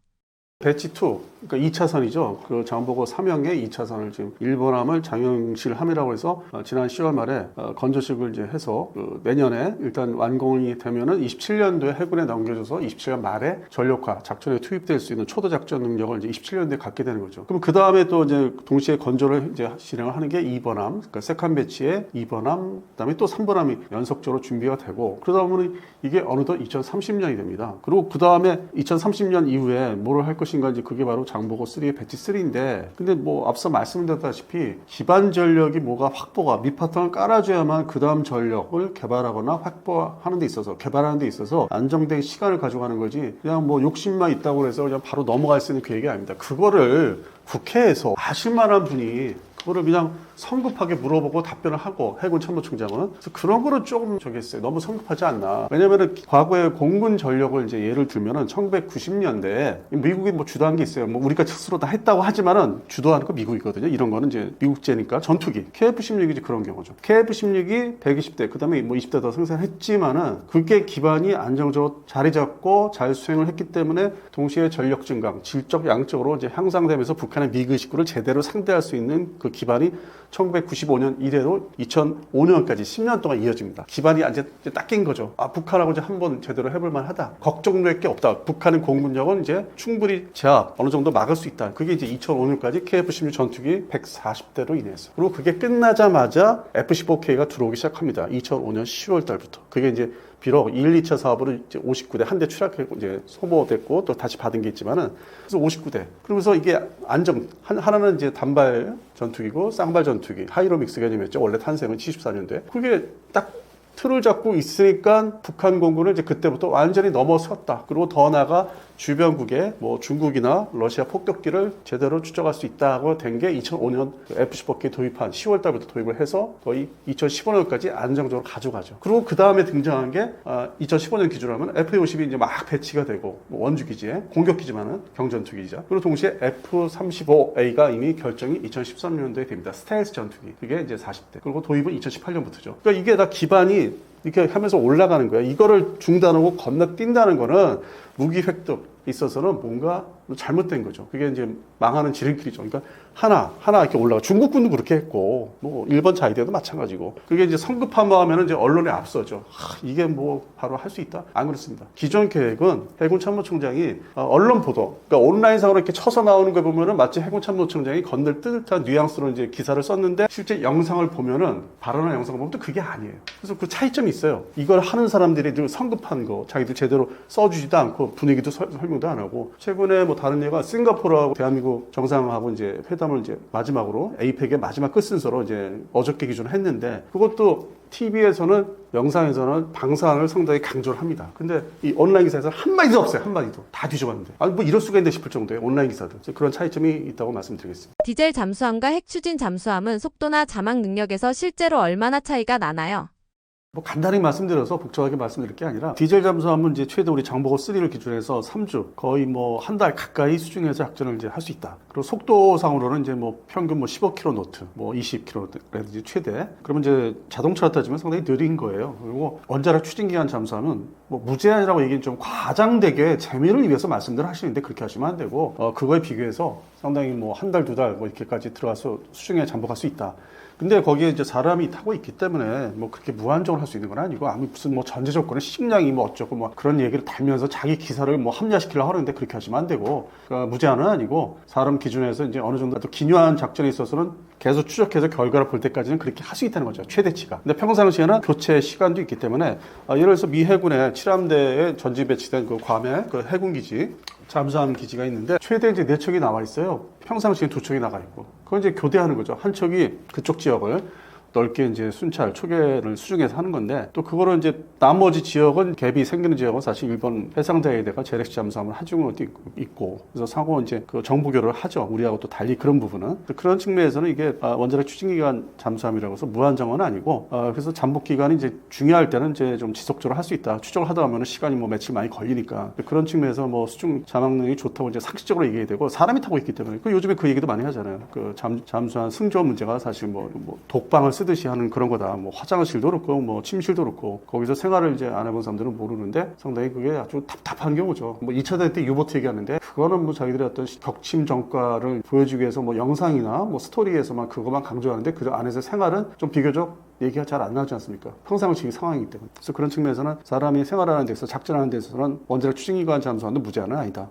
배치2, 그러니까 2차선이죠. 그 장보고 3형의 2차선을 지금 일본함을 장영실 함이라고 해서 지난 10월 말에 건조식을 이제 해서 내년에 일단 완공이 되면은 27년도에 해군에 넘겨줘서 27년 말에 전력화 작전에 투입될 수 있는 초도 작전 능력을 이제 27년도에 갖게 되는 거죠. 그럼 그 다음에 또 이제 동시에 건조를 이제 진행을 하는 게 2번함, 그러니까 세컨 배치에 2번함, 그다음에 또 3번함이 연속적으로 준비가 되고 그러다 보면 이게 어느덧 2030년이 됩니다. 그리고 그 다음에 2030년 이후에 뭐를 할 것인가? 것인가 이제 그게 바로 장보고 3의 배치 3인데 근데 뭐 앞서 말씀드렸다시피 기반 전력이 뭐가 확보가 밑바탕을 깔아줘야만 그 다음 전력을 개발하거나 확보하는 데 있어서 개발하는 데 있어서 안정된 시간을 가져가는 거지 그냥 뭐 욕심만 있다고 해서 그냥 바로 넘어갈 수 있는 계획이 아닙니다. 그거를 국회에서 아실 만한 분이 그거를 그냥 성급하게 물어보고 답변을 하고 해군 참모총장은 그래서 그런 거를 조금 저기 했어요. 너무 성급하지 않나. 왜냐면은 과거에 공군 전력을 이제 예를 들면은 1990년대에 미국이 뭐 주도한 게 있어요. 뭐 우리가 스스로 다 했다고 하지만은 주도하는 거 미국이거든요. 이런 거는 이제 미국제니까 전투기 KF-16이 이제 그런 경우죠. KF-16이 120대 그다음에 뭐 20대 더 생산했지만은 그게 기반이 안정적으로 자리 잡고 잘 수행을 했기 때문에 동시에 전력 증강, 질적 양적으로 이제 향상되면서 북한의 미그식구를 제대로 상대할 수 있는 그 기반이 1995년 이래로 2005년까지 10년 동안 이어집니다. 기반이 이제 딱 낀 거죠. 아, 북한하고 이제 한번 제대로 해볼 만하다. 걱정될 게 없다. 북한의 공군력은 이제 충분히 제압 어느 정도 막을 수 있다. 그게 이제 2005년까지 KF-16 전투기 140대로 인해서. 그리고 그게 끝나자마자 F-15K가 들어오기 시작합니다. 2005년 10월 달부터. 그게 이제 비록 1, 2차 사업으로 이제 59대 한 대 추락했고 이제 소모됐고 또 다시 받은 게 있지만은 그래서 59대. 그러면서 이게 안정 하나는 이제 단발 전투기고 쌍발 전투기 하이로믹스 개념이었죠. 원래 탄생은 74년도에. 그게 딱 틀을 잡고 있으니까 북한 공군은 이제 그때부터 완전히 넘어섰다. 그리고 더 나아가 주변국에 뭐 중국이나 러시아 폭격기를 제대로 추적할 수 있다고 된 게 2005년 F-15K 도입한 10월 달부터 도입을 해서 거의 2015년까지 안정적으로 가져가죠. 그리고 그 다음에 등장한 게 2015년 기준으로 하면 F-50이 이제 막 배치가 되고 뭐 원주 기지에 공격 기지만은 경전투 기지죠. 그리고 동시에 F-35A가 이미 결정이 2013년도에 됩니다. 스텔스 전투기. 그게 이제 40대. 그리고 도입은 2018년부터죠. 그러니까 이게 다 기반이 이렇게 하면서 올라가는 거야. 이거를 중단하고 건너뛴다는 거는 무기 획득 있어서는 뭔가 잘못된 거죠. 그게 이제 망하는 지름길이죠. 그러니까 하나 이렇게 올라가. 중국군도 그렇게 했고, 뭐 일본 자위대도 마찬가지고. 그게 이제 성급한 마음에는 이제 언론에 앞서죠. 이게 뭐 바로 할 수 있다? 안 그렇습니다. 기존 계획은 해군 참모총장이 언론 보도, 그러니까 온라인상으로 이렇게 쳐서 나오는 거 보면은 마치 해군 참모총장이 건들 듯한 뉘앙스로 이제 기사를 썼는데 실제 영상을 보면은 발언한 영상을 보면 또 그게 아니에요. 그래서 그 차이점이 있어요. 이걸 하는 사람들이 늘 성급한 거, 자기들 제대로 써주지도 않고 분위기도 설명도 안 하고 최근에 뭐 다른 예가 싱가포르하고 대한민국 정상하고 이제 회담을 이제 마지막으로 에이펙의 마지막 끝순서로 이제 어저께 기준으로 했는데 그것도 TV에서는 영상에서는 방사능을 상당히 강조를 합니다. 근데 이 온라인 기사에서 한마디도 없어요. 한마디도. 다 뒤져봤는데. 아니 뭐 이럴 수가 있는데 싶을 정도의 온라인 기사들. 그런 차이점이 있다고 말씀드리겠습니다. 디젤 잠수함과 핵 추진 잠수함은 속도나 자막 능력에서 실제로 얼마나 차이가 나나요? 뭐 간단히 말씀드려서 복잡하게 말씀드릴 게 아니라 디젤 잠수함은 이제 최대 우리 장보고 3를 기준해서 3주 거의 뭐 한 달 가까이 수중에서 작전을 이제 할 수 있다. 그리고 속도상으로는 이제 뭐 평균 뭐 15km, 뭐 20km라든지 최대. 그러면 이제 자동차로 따지면 상당히 느린 거예요. 그리고 원자력 추진기관 잠수함은 뭐 무제한이라고 얘기는 좀 과장되게 재미를 위해서 말씀들을 하시는데 그렇게 하시면 안 되고 그거에 비교해서 상당히 뭐 한 달, 두 달 뭐 이렇게까지 들어가서 수중에 잠복할 수 있다. 근데 거기에 이제 사람이 타고 있기 때문에 뭐 그렇게 무한적으로 할 수 있는 건 아니고 아무 무슨 뭐 전제 조건에 식량이 뭐 어쩌고 뭐 그런 얘기를 달면서 자기 기사를 뭐 합리화시키려고 하는데 그렇게 하시면 안 되고 그러니까 무제한은 아니고 사람 기준에서 이제 어느 정도 또 기묘한 작전에 있어서는 계속 추적해서 결과를 볼 때까지는 그렇게 할 수 있다는 거죠. 최대치가. 근데 평상시에는 교체 시간도 있기 때문에 예를 들어서 미 해군의 7함대에 전지 배치된 그 괌의 그 해군 기지 잠수함 기지가 있는데 최대 이제 4척이 나와 있어요. 평상시에 2척이 나가 있고. 그건 이제 교대하는 거죠. 한 척이 그쪽 지역을 넓게 이제 순찰, 초계를 수중에서 하는 건데 또 그거를 이제 나머지 지역은 갭이 생기는 지역은 사실 일본 해상자위대가 제렉시 잠수함을 하중으로 있고 그래서 상호 이제 그 정보 교류를 하죠. 우리하고 또 달리 그런 부분은 그런 측면에서는 이게 원자력 추진기관 잠수함이라고 해서 무한정은 아니고 그래서 잠복 기간이 이제 중요할 때는 이제 좀 지속적으로 할 수 있다. 추적을 하다 보면 시간이 뭐 며칠 많이 걸리니까 그런 측면에서 뭐 수중 자막능이 좋다고 이제 상식적으로 얘기해야 되고 사람이 타고 있기 때문에 그 요즘에 그 얘기도 많이 하잖아요. 그 잠수함 승조 문제가 사실 뭐 독방을 쓰듯이 하는 그런 거다. 뭐 화장실도 그렇고 뭐 침실도 그렇고 거기서 생활을 이제 안 해본 사람들은 모르는데 상당히 그게 아주 답답한 경우죠. 뭐 2차 대전 때 유보트 얘기하는데 그거는 뭐 자기들의 어떤 격침 전과를 보여주기 위해서 뭐 영상이나 뭐 스토리에서만 그것만 강조하는데 그 안에서 생활은 좀 비교적 얘기가 잘 안 나오지 않습니까? 평상시 상황이기 때문에. 그래서 그런 측면에서는 사람이 생활하는 데서 작전하는 데서는 원자력 추진기관 잠수함도 무제한은 아니다.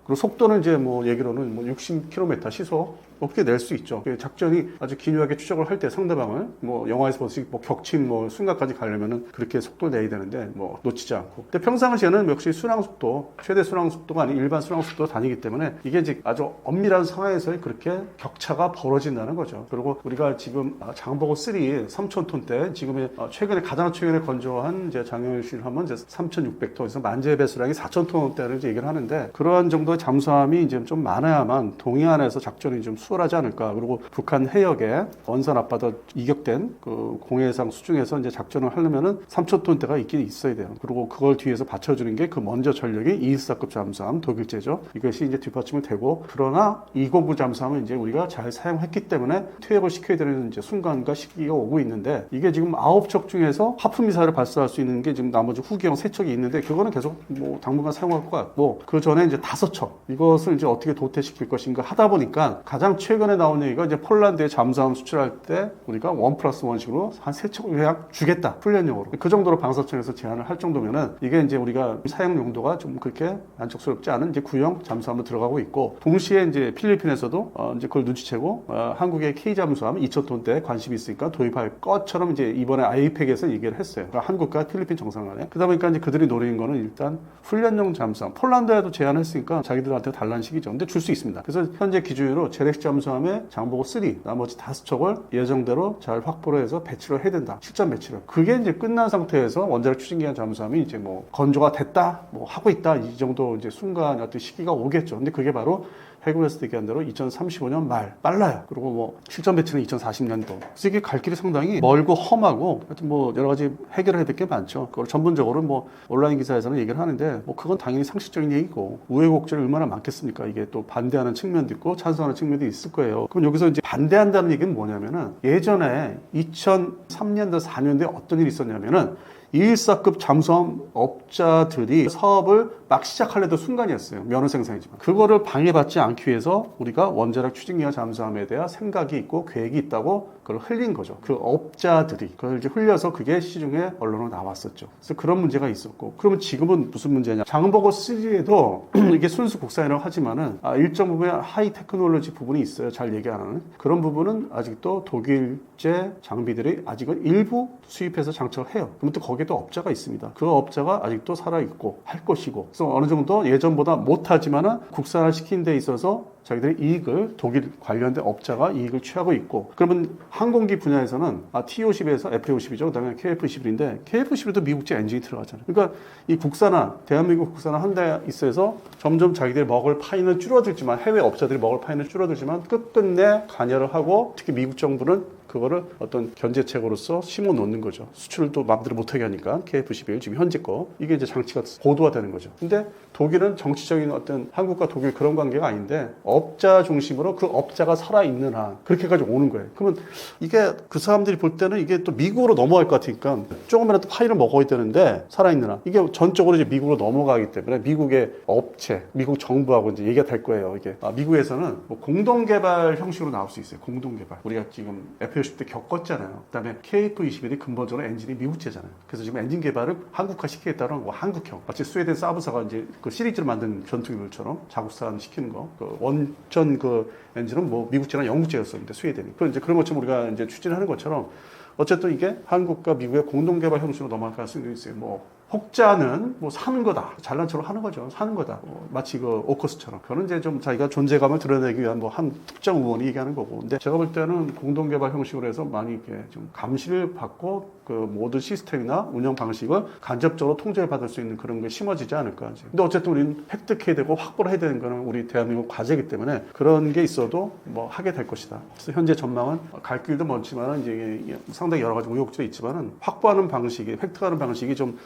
그리고 속도는 이제 뭐 얘기로는 뭐 60km 시속 어떻게 낼 수 있죠. 작전이 아주 기묘하게 추적을 할 때 상대방을 뭐 영화에서 보듯이 뭐 격침 뭐 순간까지 가려면은 그렇게 속도 내야 되는데 뭐 놓치지 않고. 근데 평상시에는 역시 순항 속도, 최대 순항 속도가 아닌 일반 순항 속도로 다니기 때문에 이게 이제 아주 엄밀한 상황에서 그렇게 격차가 벌어진다는 거죠. 그리고 우리가 지금 장보고 3 3,000톤대 지금의 최근에 가장 최근에 건조한 이제 장영실 하면 이제 3,600톤에서 만재 배수량이 4,000톤대를 이제 얘기를 하는데 그러한 정도의 잠수함이 이제 좀 많아야만 동해안에서 작전이 좀 수월하지 않을까. 그리고 북한 해역에 원산 앞바다 이격된 그 공해상 수중에서 이제 작전을 하려면은 3,000톤대가 있긴 있어야 돼요. 그리고 그걸 뒤에서 받쳐주는 게 그 먼저 전력이 214급 잠수함 독일제죠. 이것이 이제 뒷받침을 되고 그러나 209 잠수함은 이제 우리가 잘 사용했기 때문에 퇴역을 시켜야 되는 이제 순간과 시기가 오고 있는데 이게 지금 9척 중에서 하프 미사일을 발사할 수 있는 게 지금 나머지 후기형 3척이 있는데 그거는 계속 뭐 당분간 사용할 것 같고 그 전에 이제 5척 이것을 이제 어떻게 도태시킬 것인가 하다 보니까 가장 최근에 나온 얘기가 이제 폴란드에 잠수함 수출할 때 우리가 1+1식으로 한 3척 약 주겠다 훈련용으로 그 정도로 방사청에서 제안을 할 정도면은 이게 이제 우리가 사용 용도가 좀 그렇게 만족스럽지 않은 이제 구형 잠수함으로 들어가고 있고 동시에 이제 필리핀에서도 이제 그걸 눈치채고 한국의 K 잠수함 2,000톤대 관심이 있으니까 도입할 것처럼 이제 이번에 아이팩에서 얘기를 했어요. 그러니까 한국과 필리핀 정상 간에 그러다 보니까 이제 그들이 노리는 거는 일단 훈련용 잠수함 폴란드에도 제안했으니까 자기들한테 달라는 식이죠. 근데 줄 수 있습니다. 그래서 현재 기준으로 제렉 잠수함의 장보고 3 나머지 5척을 예정대로 잘 확보를 해서 배치를 해야 된다. 실전 배치를. 그게 이제 끝난 상태에서 원자력 추진기한 잠수함이 이제 뭐 건조가 됐다, 뭐 하고 있다 이 정도 이제 순간 어떤 시기가 오겠죠. 근데 그게 바로 해군에서 얘기한 대로 2035년 말 빨라요. 그리고 뭐 실전 배치는 2040년도. 그래서 이게 갈 길이 상당히 멀고 험하고 하여튼 뭐 여러 가지 해결해야 될 게 많죠. 그걸 전문적으로 뭐 온라인 기사에서는 얘기를 하는데 뭐 그건 당연히 상식적인 얘기고 우여곡절이 얼마나 많겠습니까? 이게 또 반대하는 측면도 있고 찬성하는 측면도 있을 거예요. 그럼 여기서 이제 반대한다는 얘기는 뭐냐면은 예전에 2003년도 4년도에 어떤 일이 있었냐면은 214급 잠수함 업자들이 사업을 막 시작하려던 순간이었어요. 면허 생산이지만. 그거를 방해받지 않기 위해서 우리가 원자력 추진기와 잠수함에 대한 생각이 있고 계획이 있다고 그걸 흘린 거죠. 그 업자들이. 그걸 이제 흘려서 그게 시중에 언론으로 나왔었죠. 그래서 그런 문제가 있었고. 그러면 지금은 무슨 문제냐. 장보고 3에도 이게 순수 국산이라고 하지만은 일정 부분의 하이 테크놀로지 부분이 있어요. 잘 얘기 안 하는. 그런 부분은 아직도 독일제 장비들이 아직은 일부 수입해서 장착을 해요. 그러면 또 거기에 또 업자가 있습니다. 그 업자가 아직도 살아있고 할 것이고 그래서 어느 정도 예전보다 못하지만은 국산화 시킨 데 있어서 자기들이 이익을 독일 관련된 업자가 이익을 취하고 있고 그러면 항공기 분야에서는 T-50에서 F-50이죠. 그다음에 KF-21인데 KF-21도 미국제 엔진이 들어가잖아요. 그러니까 이 국산화 대한민국 국산화 한 대 있어서 점점 자기들이 먹을 파이는 줄어들지만 해외 업자들이 먹을 파이는 줄어들지만 끝끝내 관여를 하고 특히 미국 정부는 그거를 어떤 견제책으로서 심어 놓는 거죠. 수출을 또 마음대로 못하게 하니까 KF-21 지금 현재 거 이게 이제 장치가 고도화되는 거죠. 근데 독일은 정치적인 어떤 한국과 독일 그런 관계가 아닌데 업자 중심으로 그 업자가 살아있는 한 그렇게 가지고 오는 거예요. 그러면 이게 그 사람들이 볼 때는 이게 또 미국으로 넘어갈 것 같으니까 조금이라도 파이를 먹어야 되는데 살아있는 한 이게 전적으로 이제 미국으로 넘어가기 때문에 미국의 업체, 미국 정부하고 이제 얘기가 될 거예요. 이게 미국에서는 뭐 공동개발 형식으로 나올 수 있어요. 공동개발. 우리가 지금 F-50 때 겪었잖아요. 그다음에 KF-21이 근본적으로 엔진이 미국제잖아요. 그래서 지금 엔진 개발을 한국화 시키겠다는 거 한국형. 마치 스웨덴 사브사가 이제 그 시리즈를 만든 전투기물처럼 자국산 시키는 거. 그 원전 그 엔진은 뭐 미국제나 영국제였었는데 스웨덴이. 그런 이제 그런 것처럼 우리가 이제 추진하는 것처럼 어쨌든 이게 한국과 미국의 공동개발 형식으로 넘어갈 가능성이 있어요. 뭐 혹자는 뭐 사는 거다. 잘난 척을 하는 거죠. 사는 거다. 마치 그 오커스처럼. 그거는 이제 좀 자기가 존재감을 드러내기 위한 뭐 한 특정 의원이 얘기하는 거고. 근데 제가 볼 때는 공동개발 형식으로 해서 많이 이렇게 좀 감시를 받고 그 모든 시스템이나 운영 방식을 간접적으로 통제를 받을 수 있는 그런 게 심어지지 않을까. 근데 어쨌든 우리는 획득해야 되고 확보를 해야 되는 거는 우리 대한민국 과제이기 때문에 그런 게 있어도 뭐 하게 될 것이다. 그래서 현재 전망은 갈 길도 멀지만은 이제 상당히 여러 가지 우여곡절이 있지만은 확보하는 방식이, 획득하는 방식이 좀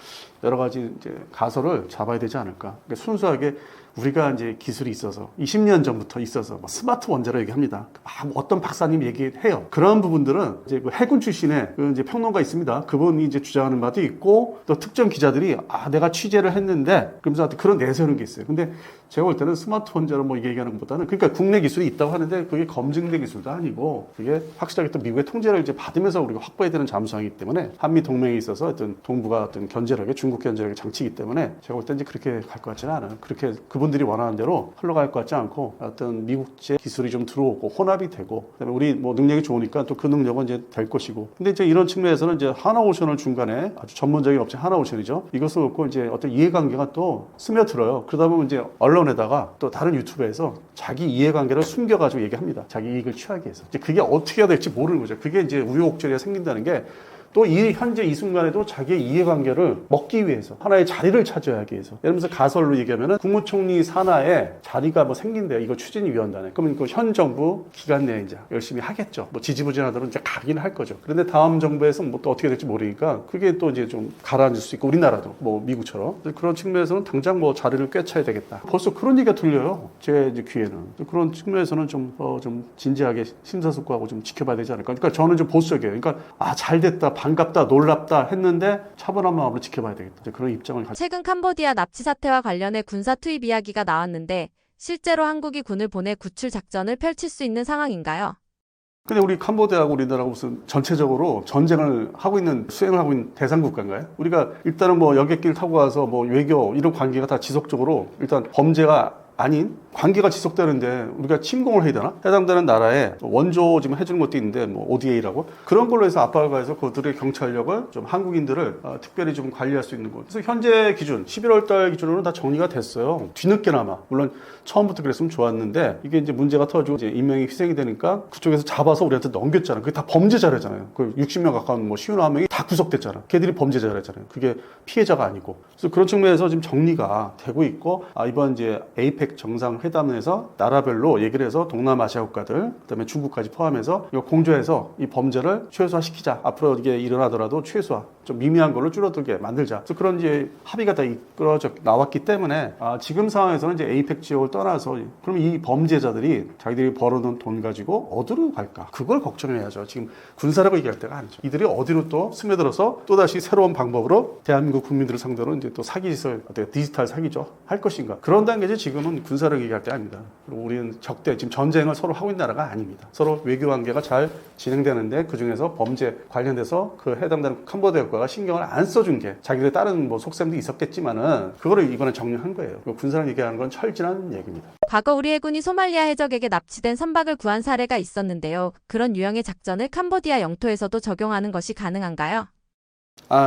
여러 가지 이제 가설을 잡아야 되지 않을까. 그러니까 순수하게 우리가 이제 기술이 있어서 20년 전부터 있어서 뭐 스마트 원자로 얘기합니다. 어떤 박사님 얘기해요. 그런 부분들은 이제 그 해군 출신의 그 이제 평론가 있습니다. 그분이 이제 주장하는 바도 있고 또 특정 기자들이 내가 취재를 했는데 그러면서 그런 내세우는 게 있어요. 근데 제가 볼 때는 스마트 원자로 뭐 얘기하는 것보다는 그러니까 국내 기술이 있다고 하는데 그게 검증된 기술도 아니고 그게 확실하게 또 미국의 통제를 이제 받으면서 우리가 확보해야 되는 잠수함이기 때문에 한미 동맹에 있어서 어떤 동북아 어떤 견제력에 중국 견제력의 장치이기 때문에 제가 볼 때 이제 그렇게 갈 것 같지는 않아요. 그렇게 그 그분들이 원하는 대로 흘러갈 것 같지 않고 어떤 미국제 기술이 좀 들어오고 혼합이 되고 그다음에 우리 뭐 능력이 좋으니까 또 그 능력은 이제 될 것이고 근데 이제 이런 측면에서는 이제 하나오션을 중간에 아주 전문적인 업체 하나오션이죠. 이것을 놓고 이제 어떤 이해관계가 또 스며들어요. 그러다 보면 이제 언론에다가 또 다른 유튜브에서 자기 이해관계를 숨겨가지고 얘기합니다. 자기 이익을 취하기 위해서. 이제 그게 어떻게 해야 될지 모르는 거죠. 그게 이제 우여곡절이 생긴다는 게 또 이 현재 이 순간에도 자기의 이해관계를 먹기 위해서 하나의 자리를 차지하기 위해서 예를 들면서 가설로 얘기하면은 국무총리 산하에 자리가 뭐 생긴대요. 이거 추진위원단에. 그러면 그 현 정부 기간 내에 이제 열심히 하겠죠. 뭐 지지부진하더라도 이제 가긴 할 거죠. 그런데 다음 정부에서 뭐 또 어떻게 될지 모르니까 그게 또 이제 좀 가라앉을 수 있고 우리나라도 뭐 미국처럼 그런 측면에서는 당장 뭐 자리를 꿰차야 되겠다. 벌써 그런 얘기가 들려요. 제 이제 귀에는. 그런 측면에서는 좀 진지하게 심사숙고하고 좀 지켜봐야 되지 않을까. 그러니까 저는 좀 보수적이에요. 그러니까 잘 됐다. 반갑다, 놀랍다 했는데 차분한 마음으로 지켜봐야 되겠다. 그런 입장을 가지고. 최근 캄보디아 납치 사태와 관련해 군사 투입 이야기가 나왔는데 실제로 한국이 군을 보내 구출 작전을 펼칠 수 있는 상황인가요? 근데 우리 캄보디아하고 우리나라가 무슨 전체적으로 전쟁을 하고 있는, 수행을 하고 있는 대상 국가인가요? 우리가 일단은 뭐 여객기를 타고 가서 뭐 외교 이런 관계가 다 지속적으로 일단 범죄가 아닌 관계가 지속되는데 우리가 침공을 해야 되나? 해당되는 나라에 원조 지금 해주는 것도 있는데 뭐 ODA라고 그런 걸로 해서 압박을 가해서 그들의 경찰력을 좀 한국인들을 특별히 좀 관리할 수 있는 것. 그래서 현재 기준 11월 달 기준으로는 다 정리가 됐어요. 뒤늦게나마 물론 처음부터 그랬으면 좋았는데 이게 이제 문제가 터지고 이제 인명이 희생이 되니까 그쪽에서 잡아서 우리한테 넘겼잖아. 그게 다 범죄자라잖아요. 그 60명 가까운 뭐 시위나 한 명이 다 구속됐잖아. 걔들이 범죄자라잖아요. 그게 피해자가 아니고. 그래서 그런 측면에서 지금 정리가 되고 있고 이번 이제 에이펙 정상회담에서 나라별로 얘기를 해서 동남아시아 국가들 그다음에 중국까지 포함해서 이거 공조해서 이 범죄를 최소화시키자. 앞으로 이게 일어나더라도 최소화 좀 미미한 걸로 줄어들게 만들자. 그래서 그런 이제 합의가 다 이끌어져 나왔기 때문에 지금 상황에서는 이제 에이펙 지역을 떠나서 그럼 이 범죄자들이 자기들이 벌어놓은 돈 가지고 어디로 갈까? 그걸 걱정해야죠. 지금 군사라고 얘기할 때가 아니죠. 이들이 어디로 또 스며들어서 또 다시 새로운 방법으로 대한민국 국민들을 상대로 이제 또 사기짓을 디지털 사기죠 할 것인가? 그런 단계지 지금은 군사력 얘기할 때 아닙니다. 그리고 우리는 적대 지금 전쟁을 서로 하고 있는 나라가 아닙니다. 서로 외교 관계가 잘 진행되는데 그 중에서 범죄 관련돼서 그 해당되는 캄보디아 국가가 신경을 안 써준 게 자기들의 다른 뭐 속셈도 있었겠지만은 그거를 이번에 정리한 거예요. 군사력 얘기하는 건 철진한 얘기입니다. 과거 우리 해군이 소말리아 해적에게 납치된 선박을 구한 사례가 있었는데요. 그런 유형의 작전을 캄보디아 영토에서도 적용하는 것이 가능한가요?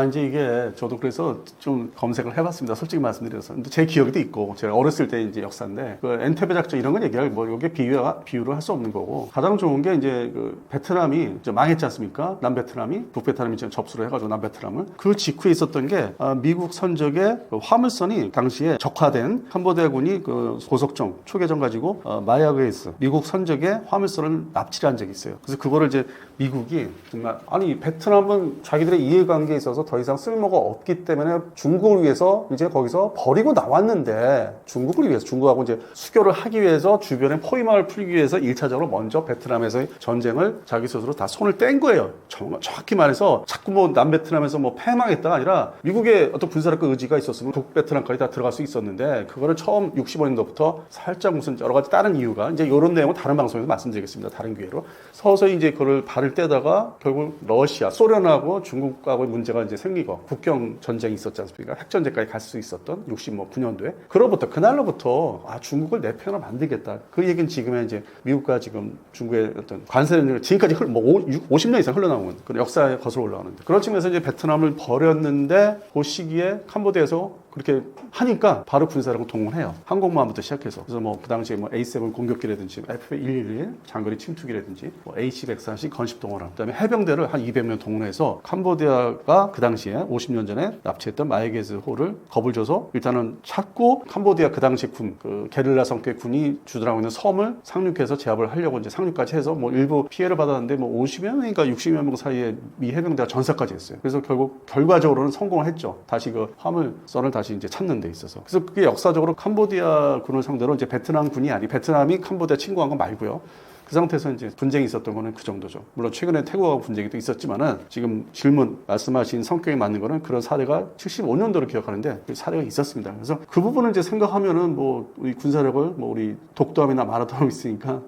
이제 이게 저도 그래서 좀 검색을 해봤습니다. 솔직히 말씀드려서. 근데 제 기억도 있고, 제가 어렸을 때 이제 역사인데, 그 엔테베 작전 이런 건 얘기할, 뭐, 이게 비유를 할 수 없는 거고, 가장 좋은 게 이제 그 베트남이 이제 망했지 않습니까? 남베트남이, 북베트남이 지금 접수를 해가지고 남베트남을. 그 직후에 있었던 게, 미국 선적의 그 화물선이 당시에 적화된 캄보디아군이 그 고속정, 초계정 가지고, 마야그에서 미국 선적의 화물선을 납치를 한 적이 있어요. 그래서 그거를 이제 미국이 정말, 베트남은 자기들의 이해관계에 있어서 더 이상 쓸모가 없기 때문에 중국을 위해서 이제 거기서 버리고 나왔는데 중국을 위해서 중국하고 이제 수교를 하기 위해서 주변에 포위망을 풀기 위해서 1차적으로 먼저 베트남에서의 전쟁을 자기 스스로 다 손을 뗀 거예요. 정확히 말해서 자꾸 뭐 남베트남에서 뭐 패망했다가 아니라 미국의 어떤 군사력 의지가 있었으면 북베트남까지 다 들어갈 수 있었는데 그거를 처음 65년도부터 살짝 무슨 여러 가지 다른 이유가 이제 이런 내용은 다른 방송에서 말씀드리겠습니다. 다른 기회로 서서히 이제 그걸 발을 떼다가 결국 러시아, 소련하고 중국하고의 문제가 이제 생기고 국경 전쟁이 있었지 않습니까? 핵전쟁까지 갈 수 있었던 69년도에 그로부터 그날로부터 중국을 내 편으로 만들겠다. 그 얘기는 지금의 이제 미국과 지금 중국의 어떤 관세를 지금까지 50년 이상 흘러나오는 그런 역사에 거슬러 올라가는데 그런 측면에서 이제 베트남을 버렸는데 그 시기에 캄보디아에서 그렇게 하니까 바로 군사력을 동원해요. 항공모함부터 시작해서. 그래서 뭐 그 당시에 뭐 A7 공격기라든지 F111 장거리 침투기라든지 뭐 H130 건십 동원함 그다음에 해병대를 한 200명 동원해서 캄보디아가 그 당시에 50년 전에 납치했던 마에게즈 호를 겁을 줘서 일단은 찾고 캄보디아 그 당시 군, 그 게릴라 성격의 군이 주둔하고 있는 섬을 상륙해서 제압을 하려고 이제 상륙까지 해서 뭐 일부 피해를 받았는데 뭐 50여 명인가 60여 명 사이에 미 해병대가 전사까지 했어요. 그래서 결국 결과적으로는 성공을 했죠. 다시 그 화물선을 다시 이제 찾는 데 있어서. 그래서 그게 역사적으로 캄보디아 군을 상대로 이제 베트남 군이 베트남이 캄보디아 침공한 거 말고요. 그 상태에서 이제 분쟁이 있었던 거는 그 정도죠. 물론 최근에 태국하고 분쟁이 또 있었지만은 지금 질문 말씀하신 성격에 맞는 거는 그런 사례가 75년도로 기억하는데 그 사례가 있었습니다. 그래서 그 부분을 이제 생각하면은 뭐 우리 군사력을 뭐 우리 독도함이나 마라도함이 있으니까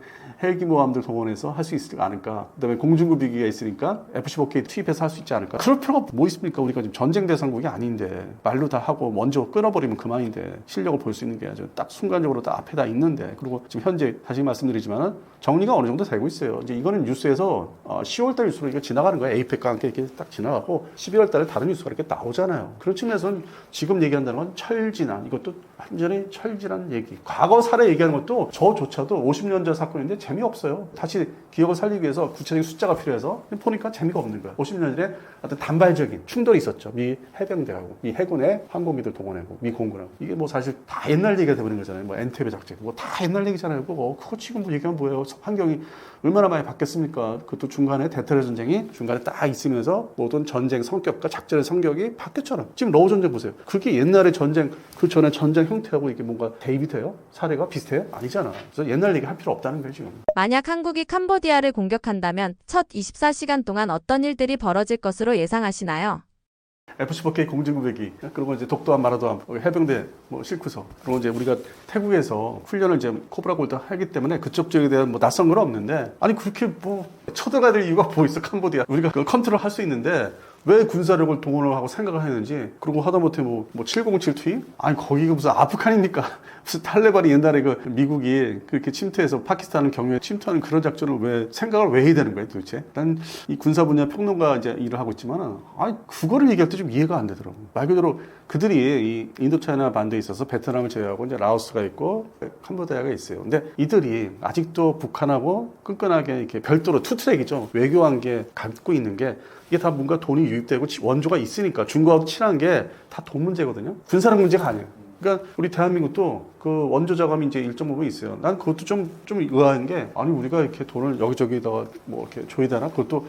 헬기 모함들 동원해서 할 수 있지 않을까. 그다음에 공중급 위기가 있으니까 F-15K 투입해서 할 수 있지 않을까. 그럴 필요가 뭐 있습니까? 우리가 지금 전쟁 대상국이 아닌데 말로 다 하고 먼저 끊어버리면 그만인데 실력을 볼 수 있는 게 아주 딱 순간적으로 딱 앞에 다 있는데 그리고 지금 현재 다시 말씀드리지만은 정리가 어느 정도 되고 있어요. 이제 이거는 뉴스에서 10월달 뉴스로 이거 지나가는 거예요. 에이펙과 함께 이렇게 딱 지나가고 11월달에 다른 뉴스가 이렇게 나오잖아요. 그런 측면에서는 지금 얘기한다는 건 철지난 이것도 완전히 철지난 얘기. 과거 사례 얘기하는 것도 저조차도 50년 전 사건인데 재미없어요. 다시 기억을 살리기 위해서 구체적인 숫자가 필요해서 보니까 재미가 없는 거야. 50년 전에 어떤 단발적인 충돌이 있었죠. 미 해병대하고 미 해군의 항공기들 동원하고 미 공군하고 이게 뭐 사실 다 옛날 얘기가 되버린 거잖아요. 뭐 엔테베 작전 뭐 다 옛날 얘기잖아요. 그거 지금 뭐 얘기하면 뭐예요? 환경이 얼마나 많이 바뀌었습니까? 그것도 중간에 대테러 전쟁이 중간에 딱 있으면서 모든 전쟁 성격과 작전의 성격이 바뀌었잖아. 지금 러우 전쟁 보세요. 그게 옛날의 전쟁 그 전에 전쟁 형태하고 이게 뭔가 대입이 돼요? 사례가 비슷해요? 아니잖아. 그래서 옛날 얘기 할 필요 없다는 거예요 지금. 만약 한국이 캄보디아를 공격한다면 첫 24시간 동안 어떤 일들이 벌어질 것으로 예상하시나요? F-15K 공중부대기 그리고 이제 독도함 마라도함 해병대 뭐 실쿠서 그리고 이제 우리가 태국에서 훈련을 이제 코브라 골드 하기 때문에 그쪽 지역에 대한 뭐 낯선 건 없는데 아니 그렇게 뭐 쳐들어가야 될 이유가 뭐 있어. 캄보디아 우리가 그걸 컨트롤 할 수 있는데 왜 군사력을 동원을 하고 생각을 했는지 그리고 하다못해 뭐 707 투입? 아니 거기가 무슨 아프간입니까? 무슨 탈레반이 옛날에 그 미국이 그렇게 침투해서 파키스탄을 경유해 침투하는 그런 작전을 왜 생각을 왜 해야 되는 거예요 도대체? 난 이 군사 분야 평론가 이제 일을 하고 있지만은 아니 그거를 얘기할 때 좀 이해가 안 되더라고. 말 그대로 그들이 이 인도차이나 반도에 있어서 베트남을 제외하고 이제 라오스가 있고 캄보디아가 있어요. 근데 이들이 아직도 북한하고 끈끈하게 이렇게 별도로 투트랙이죠. 외교 관계 갖고 있는 게 이게 다 뭔가 돈이 유입되고 원조가 있으니까 중국하고 친한 게 다 돈 문제거든요. 군사력 문제가 아니에요. 그러니까 우리 대한민국도 그 원조 자금이 이제 일정 부분 있어요. 난 그것도 좀 의아한 게 아니 우리가 이렇게 돈을 여기저기다가 뭐 이렇게 줘야 되나? 그것도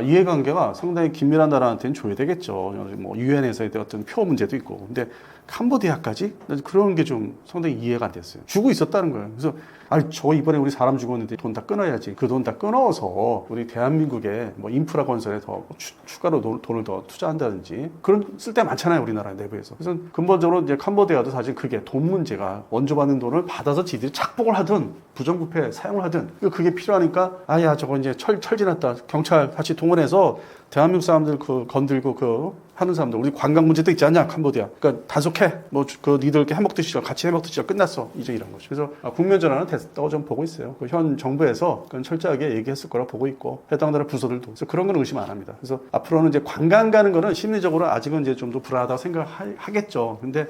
이해관계가 상당히 긴밀한 나라한테는 줘야 되겠죠. 뭐 유엔에서의 어떤 표 문제도 있고. 근데 캄보디아까지 그런 게 좀 상당히 이해가 안 됐어요. 주고 있었다는 거예요. 그래서 아니 저 이번에 우리 사람 죽었는데 돈 다 끊어야지. 그 돈 다 끊어서 우리 대한민국의 뭐 인프라 건설에 더 추가로 돈을 더 투자한다든지 그런 쓸데 많잖아요 우리나라 내부에서. 그래서 근본적으로 이제 캄보디아도 사실 그게 돈 문제가 원조 받는 돈을 받아서 지들이 착복을 하든 부정부패 사용을 하든 그게 필요하니까 아야 저거 이제 철 지났다 경찰 같이 동원해서 대한민국 사람들 그 건들고 그 하는 사람들 우리 관광 문제도 있지 않냐 캄보디아. 그러니까 단속해 뭐 그 니들 이렇게 해먹듯이 같이 해먹듯이 끝났어 이제 이런 거죠. 그래서 국면 전환은 됐다고 좀 보고 있어요. 그 현 정부에서 그건 철저하게 얘기했을 거라 보고 있고 해당 나라 부서들도 그래서 그런 건 의심 안 합니다. 그래서 앞으로는 이제 관광 가는 거는 심리적으로 아직은 이제 좀 더 불안하다고 생각하겠죠. 근데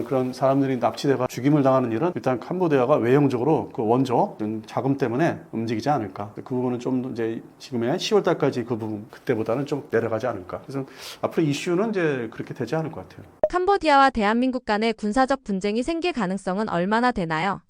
그런 사람들이 납치돼가 죽임을 당하는 일은 일단 캄보디아가 외형적으로 그 원조 자금 때문에 움직이지 않을까. 그 부분은 좀 이제 지금의 10월 달까지 그 부분 그때보다는 좀 내려가지 않을까. 그래서 앞으로 이슈는 이제 그렇게 되지 않을 것 같아요. 캄보디아와 대한민국 간의 군사적 분쟁이 생길 가능성은 얼마나 되나요?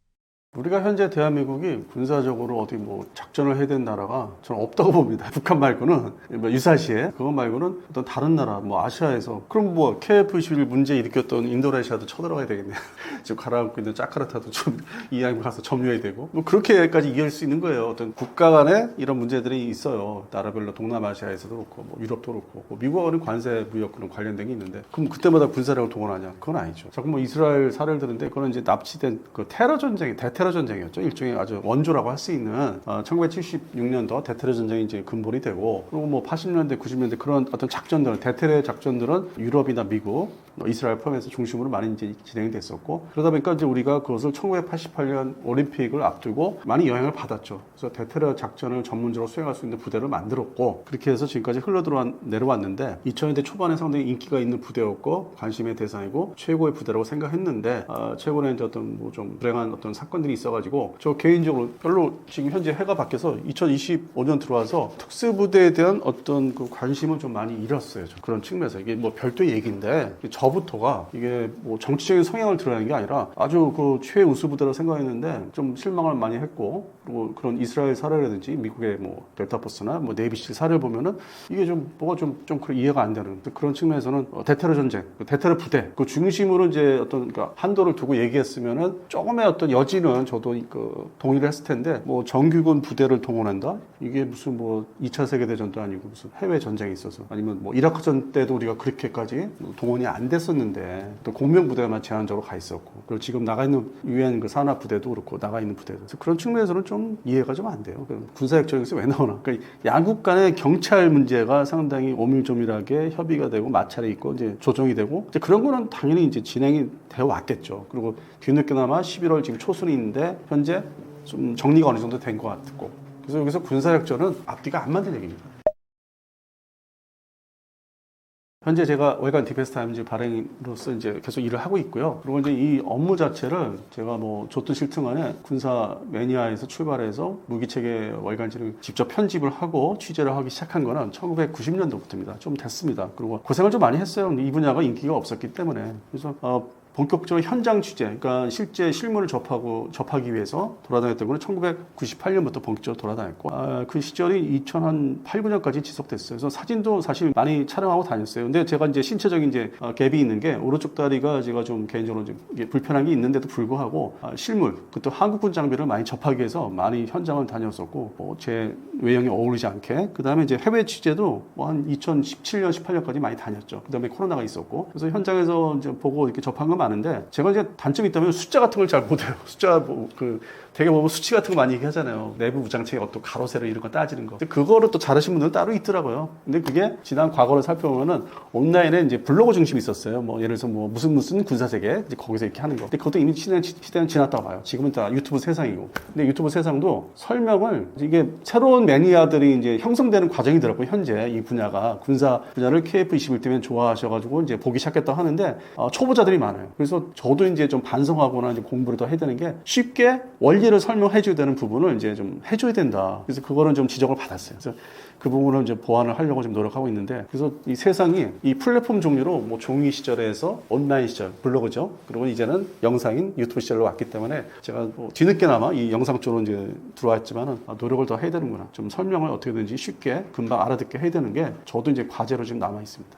우리가 현재 대한민국이 군사적으로 어디 뭐 작전을 해야 되는 나라가 저는 없다고 봅니다. 북한 말고는 뭐 유사시에 그거 말고는 어떤 다른 나라 뭐 아시아에서 그럼 뭐 KF-21 문제 일으켰던 인도네시아도 쳐들어가야 되겠네요. 지금 가라앉고 있는 자카르타도 좀 이양 가서 점유해야 되고 뭐 그렇게까지 이해할 수 있는 거예요. 어떤 국가 간에 이런 문제들이 있어요. 나라별로 동남아시아에서도 그렇고 뭐 유럽도 그렇고 뭐 미국하고는 관세 무역 그런 관련된 게 있는데 그럼 그때마다 군사력을 동원하냐? 그건 아니죠. 자꾸 뭐 이스라엘 사례를 드는데 그거는 이제 납치된 그 테러 전쟁이 대테러 전쟁이었죠. 일종의 아주 원조라고 할 수 있는 1976년도 대테러 전쟁이 이제 근본이 되고 그리고 뭐 80년대, 90년대 그런 어떤 작전들은 대테러 작전들은 유럽이나 미국, 이스라엘 포함해서 중심으로 많이 이제 진행이 됐었고 그러다 보니까 이제 우리가 그것을 1988년 올림픽을 앞두고 많이 영향을 받았죠. 그래서 대테러 작전을 전문적으로 수행할 수 있는 부대를 만들었고 그렇게 해서 지금까지 내려왔는데 2000년대 초반에 상당히 인기가 있는 부대였고 관심의 대상이고 최고의 부대라고 생각했는데 최근에 이제 어떤 뭐 좀 불행한 어떤 사건들이 있어가지고 저 개인적으로 별로 지금 현재 해가 바뀌어서 2025년 들어와서 특수부대에 대한 어떤 그 관심을 좀 많이 잃었어요. 그런 측면에서 이게 뭐 별도 얘기인데 저부터가 이게 뭐 정치적인 성향을 드러내는 게 아니라 아주 그 최우수 부대라고 생각했는데 좀 실망을 많이 했고 그리고 그런 이스라엘 사례라든지 미국의 뭐 델타포스나 뭐 네이비실 사례를 보면은 이게 좀 뭐가 좀 이해가 안 되는 그런 측면에서는 대테러 전쟁, 대테러 부대 그 중심으로 이제 어떤 그러니까 한도를 두고 얘기했으면은 조금의 어떤 여지는 저도 그 동의를 했을 텐데 뭐 정규군 부대를 동원한다 이게 무슨 뭐 2차 세계대전도 아니고 무슨 해외 전쟁이 있어서 아니면 뭐 이라크전 때도 우리가 그렇게까지 동원이 안 됐었는데 또 공명 부대만 제한적으로 가 있었고 그리고 지금 나가 있는 유엔 그 산하 부대도 그렇고 나가 있는 부대도 그래서 그런 측면에서는 좀 이해가 좀 안 돼요. 군사협정에서 왜 나오나? 그러니까 양국 간의 경찰 문제가 상당히 오밀조밀하게 협의가 되고 마찰이 있고 이제 조정이 되고 이제 그런 거는 당연히 이제 진행이 되어 왔겠죠. 그리고 뒤늦게나마 11월 지금 초순인데 현재 좀 정리가 어느 정도 된 것 같고 그래서 여기서 군사협정은 앞뒤가 안 맞는 얘기입니다. 현재 제가 월간 디펜스 타임즈 발행인으로서 이제 계속 일을 하고 있고요. 그리고 이제 이 업무 자체를 제가 뭐 좋든 싫든 간에 군사 매니아에서 출발해서 무기체계 월간지를 직접 편집을 하고 취재를 하기 시작한 거는 1990년도부터입니다. 좀 됐습니다. 그리고 고생을 좀 많이 했어요. 근데 이 분야가 인기가 없었기 때문에. 그래서 본격적으로 현장 취재, 그러니까 실제 실물을 접하기 위해서 돌아다녔던 거는 1998년부터 본격적으로 돌아다녔고, 그 시절이 2008, 9년까지 지속됐어요. 그래서 사진도 사실 많이 촬영하고 다녔어요. 근데 제가 이제 신체적인 이제 갭이 있는 게 오른쪽 다리가 제가 좀 개인적으로 좀 이게 불편한 게 있는데도 불구하고 실물, 그것도 한국군 장비를 많이 접하기 위해서 많이 현장을 다녔었고, 제 외형에 어울리지 않게. 그 다음에 이제 해외 취재도 한 2017년, 18년까지 많이 다녔죠. 그 다음에 코로나가 있었고, 그래서 현장에서 이제 보고 이렇게 접한 건 많은데 제가 이제 단점이 있다면 숫자 같은 걸 잘 못해요. 숫자 되게 보면 수치 같은 거 많이 얘기하잖아요. 내부 무장체의 어떤 가로 세로 이런 거 따지는 거. 근데 그거를 또 잘하신 분들은 따로 있더라고요. 근데 그게 지난 과거를 살펴보면은 온라인에 이제 블로그 중심이 있었어요. 뭐 예를 들어서 뭐 무슨 군사세계 이제 거기서 이렇게 하는 거. 근데 그것도 이미 시대는 지났다고 봐요. 지금은 다 유튜브 세상이고. 근데 유튜브 세상도 설명을 이게 새로운 매니아들이 이제 형성되는 과정이더라고요. 현재 이 분야가 군사 분야를 KF21 좋아하셔가지고 이제 보기 시작했다고 하는데 초보자들이 많아요. 그래서 저도 이제 좀 반성하거나 이제 공부를 더 해야 되는 게 쉽게 원리를 설명해줘야 되는 부분을 이제 좀 해줘야 된다. 그래서 그거는 좀 지적을 받았어요. 그래서 그 부분을 이제 보완을 하려고 좀 노력하고 있는데, 그래서 이 세상이 이 플랫폼 종류로 뭐 종이 시절에서 온라인 시절, 블로그죠. 그리고 이제는 영상인 유튜브 시절로 왔기 때문에 제가 뭐 뒤늦게나마 이 영상 쪽으로 이제 들어왔지만은 노력을 더 해야 되는구나. 좀 설명을 어떻게든지 쉽게 금방 알아듣게 해야 되는 게 저도 이제 과제로 지금 남아 있습니다.